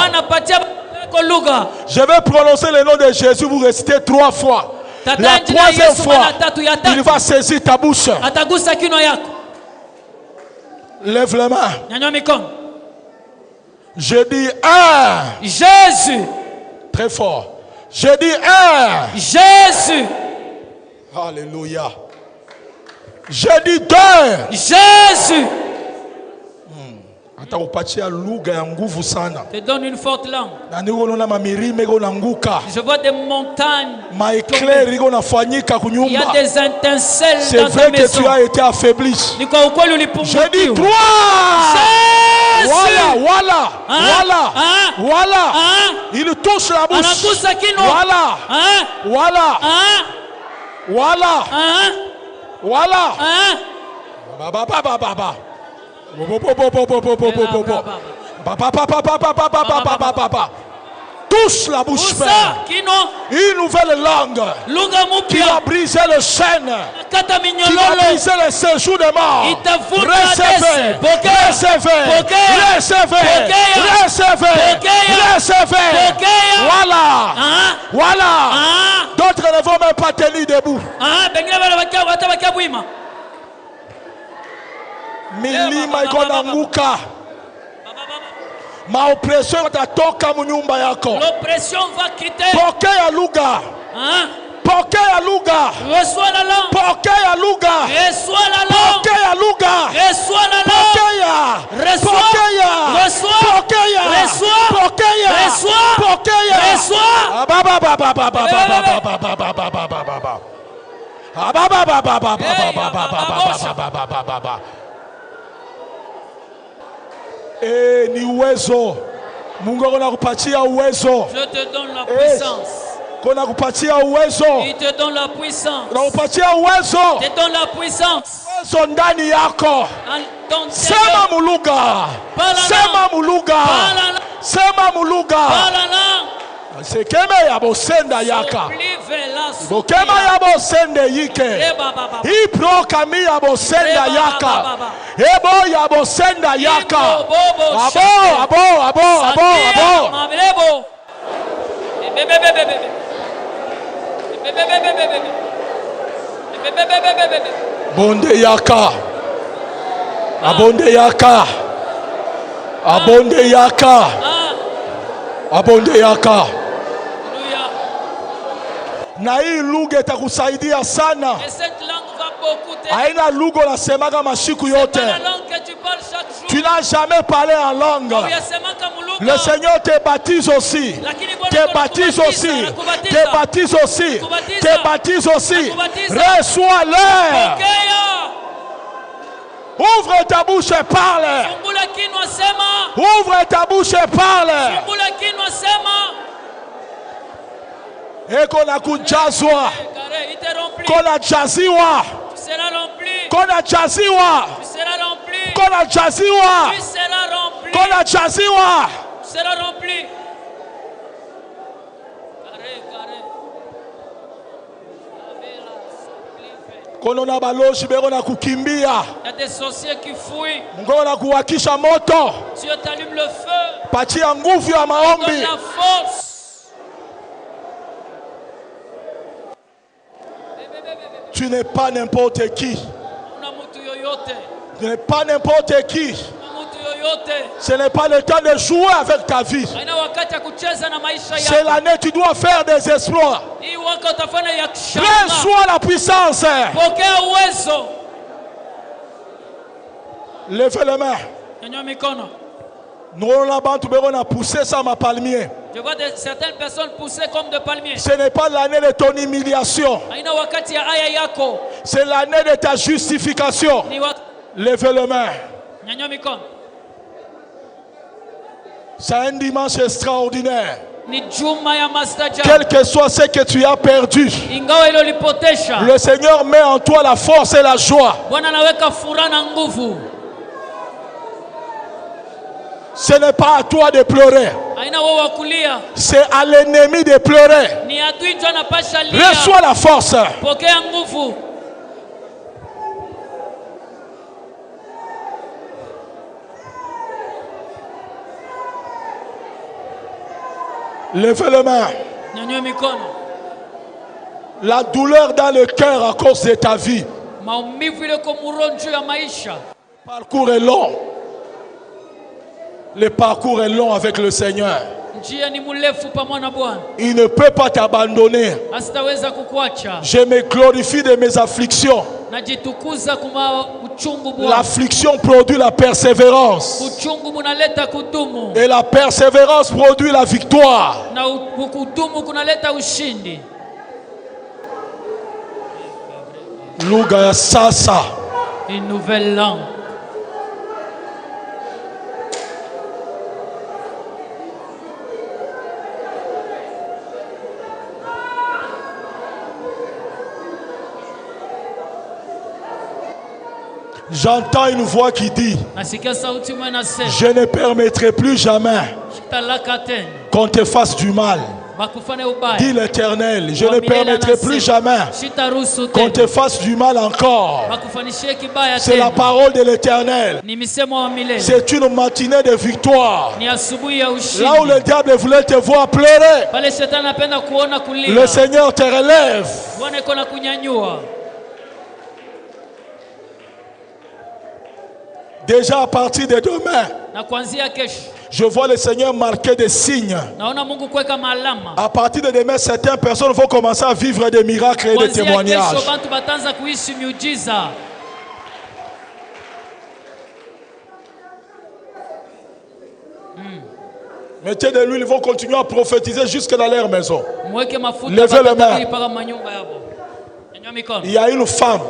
Je vais prononcer le nom de Jésus. Vous récitez 3 fois. La 3e fois, il va saisir ta bouche. Lève les mains. Je dis 1. Jésus. Très fort. Je dis 1. Jésus. Alléluia. Je dis 2. Jésus. Te donne une forte langue. Je vois des montagnes. Il y a des étincelles. C'est vrai que tu as été affaibli. Je dis 3. Voilà. Il touche la bouche. Voilà. Touche la bouche, Père. Une nouvelle langue qui va briser le chêne, qui va briser le séjour des morts. Recevez. Voilà. D'autres ne vont même pas tenir debout. Milima ikonanguka. Ma oppression itatoka munyumba yako. L'oppression va quitter. Pokea lugha. Pokea lugha. Reçois la langue. Pokea lugha. Reçois la langue. Pokea lugha. Reçois la langue. Reçois. Ni uwezo. Mungu anakupatia uwezo. Je te donne la puissance. Kunakupatia uwezo. Il te donne la puissance. Anakupatia uwezo. Il te donne la puissance. Uwezo ndani yako. Sema mulugha. Sema mulugha. Sema mulugha. Sekeme ya bosenda yaka. Bokema ya bosende yike. Ipro kami ya bosenda yaka. Ebo ya bosenda yaka. Abo. Bonde yaka. Abonde yaka. Abonde yaka. Abonde yaka. Na hii lugha itakusaidia sana. Haina lugha unasemaga mashiku yote. Tu n'as jamais parlé en langue. Le Seigneur te baptise aussi. Te baptise aussi. Te baptise aussi. Te baptise aussi. Reçois-le. Ouvre ta bouche et parle. Ouvre ta bouche et parle. Et qu'on a kujazwa. Qu'on a jaziwa. Qu'on a jaziwa. Qu'on a jaziwa. Qu'on a jaziwa. Kono na baloshi beko na kukimbia. Il y a des sorciers qui fuient. Mungu na kuwakisha moto. Dieu t'allume le feu. Patia nguvu ya maombi. Donne la force. Tu n'es pas n'importe qui. Tu n'es pas n'importe qui. Ce n'est pas le temps de jouer avec ta vie. C'est l'année tu dois faire des exploits. Reçois la puissance. Levez les mains. Nous on a poussé ça ma palmier. Je vois certaines personnes pousser comme de palmiers. Ce n'est pas l'année de ton humiliation. C'est l'année de ta justification. Levez les mains. C'est un dimanche extraordinaire. Quel que soit ce que tu as perdu, le Seigneur met en toi la force et la joie. Ce n'est pas à toi de pleurer. C'est à l'ennemi de pleurer. Reçois la force. Levez les mains. La douleur dans le cœur à cause de ta vie. Le parcours est long. Le parcours est long avec le Seigneur. Il ne peut pas t'abandonner. Je me glorifie de mes afflictions. L'affliction produit la persévérance. Et la persévérance produit la victoire. Lugha sasa. Une nouvelle langue. J'entends une voix qui dit: je ne permettrai plus jamais qu'on te fasse du mal. Dit l'Éternel, je ne permettrai plus jamais qu'on te fasse du mal encore. C'est la parole de l'Éternel. C'est une matinée de victoire. Là où le diable voulait te voir pleurer, le Seigneur te relève. Déjà à partir de demain, je vois le Seigneur marquer des signes. À partir de demain, certaines personnes vont commencer à vivre des miracles et des témoignages. Mettez de l'huile, ils vont continuer à prophétiser jusque dans leur maison. Levez les mains. Il y a une femme.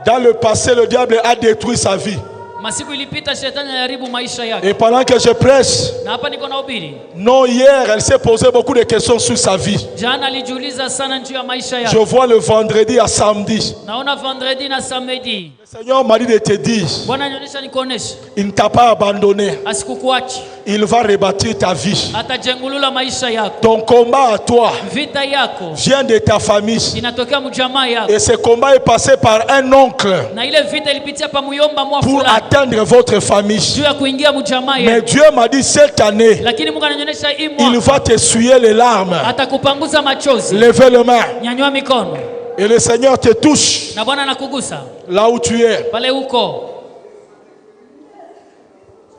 Dans le passé, le diable a détruit sa vie. Et pendant que je prêche, non, hier, elle s'est posé beaucoup de questions sur sa vie. Je vois le vendredi à samedi. Le Seigneur m'a dit de te dire, il ne t'a pas abandonné. Il va rebâtir ta vie. Ton combat à toi vient de ta famille. Et ce combat est passé par un oncle pour atteindre votre famille. Mais Dieu m'a dit cette année, il va t'essuyer les larmes. Levez les mains. Et le Seigneur te touche là où tu es.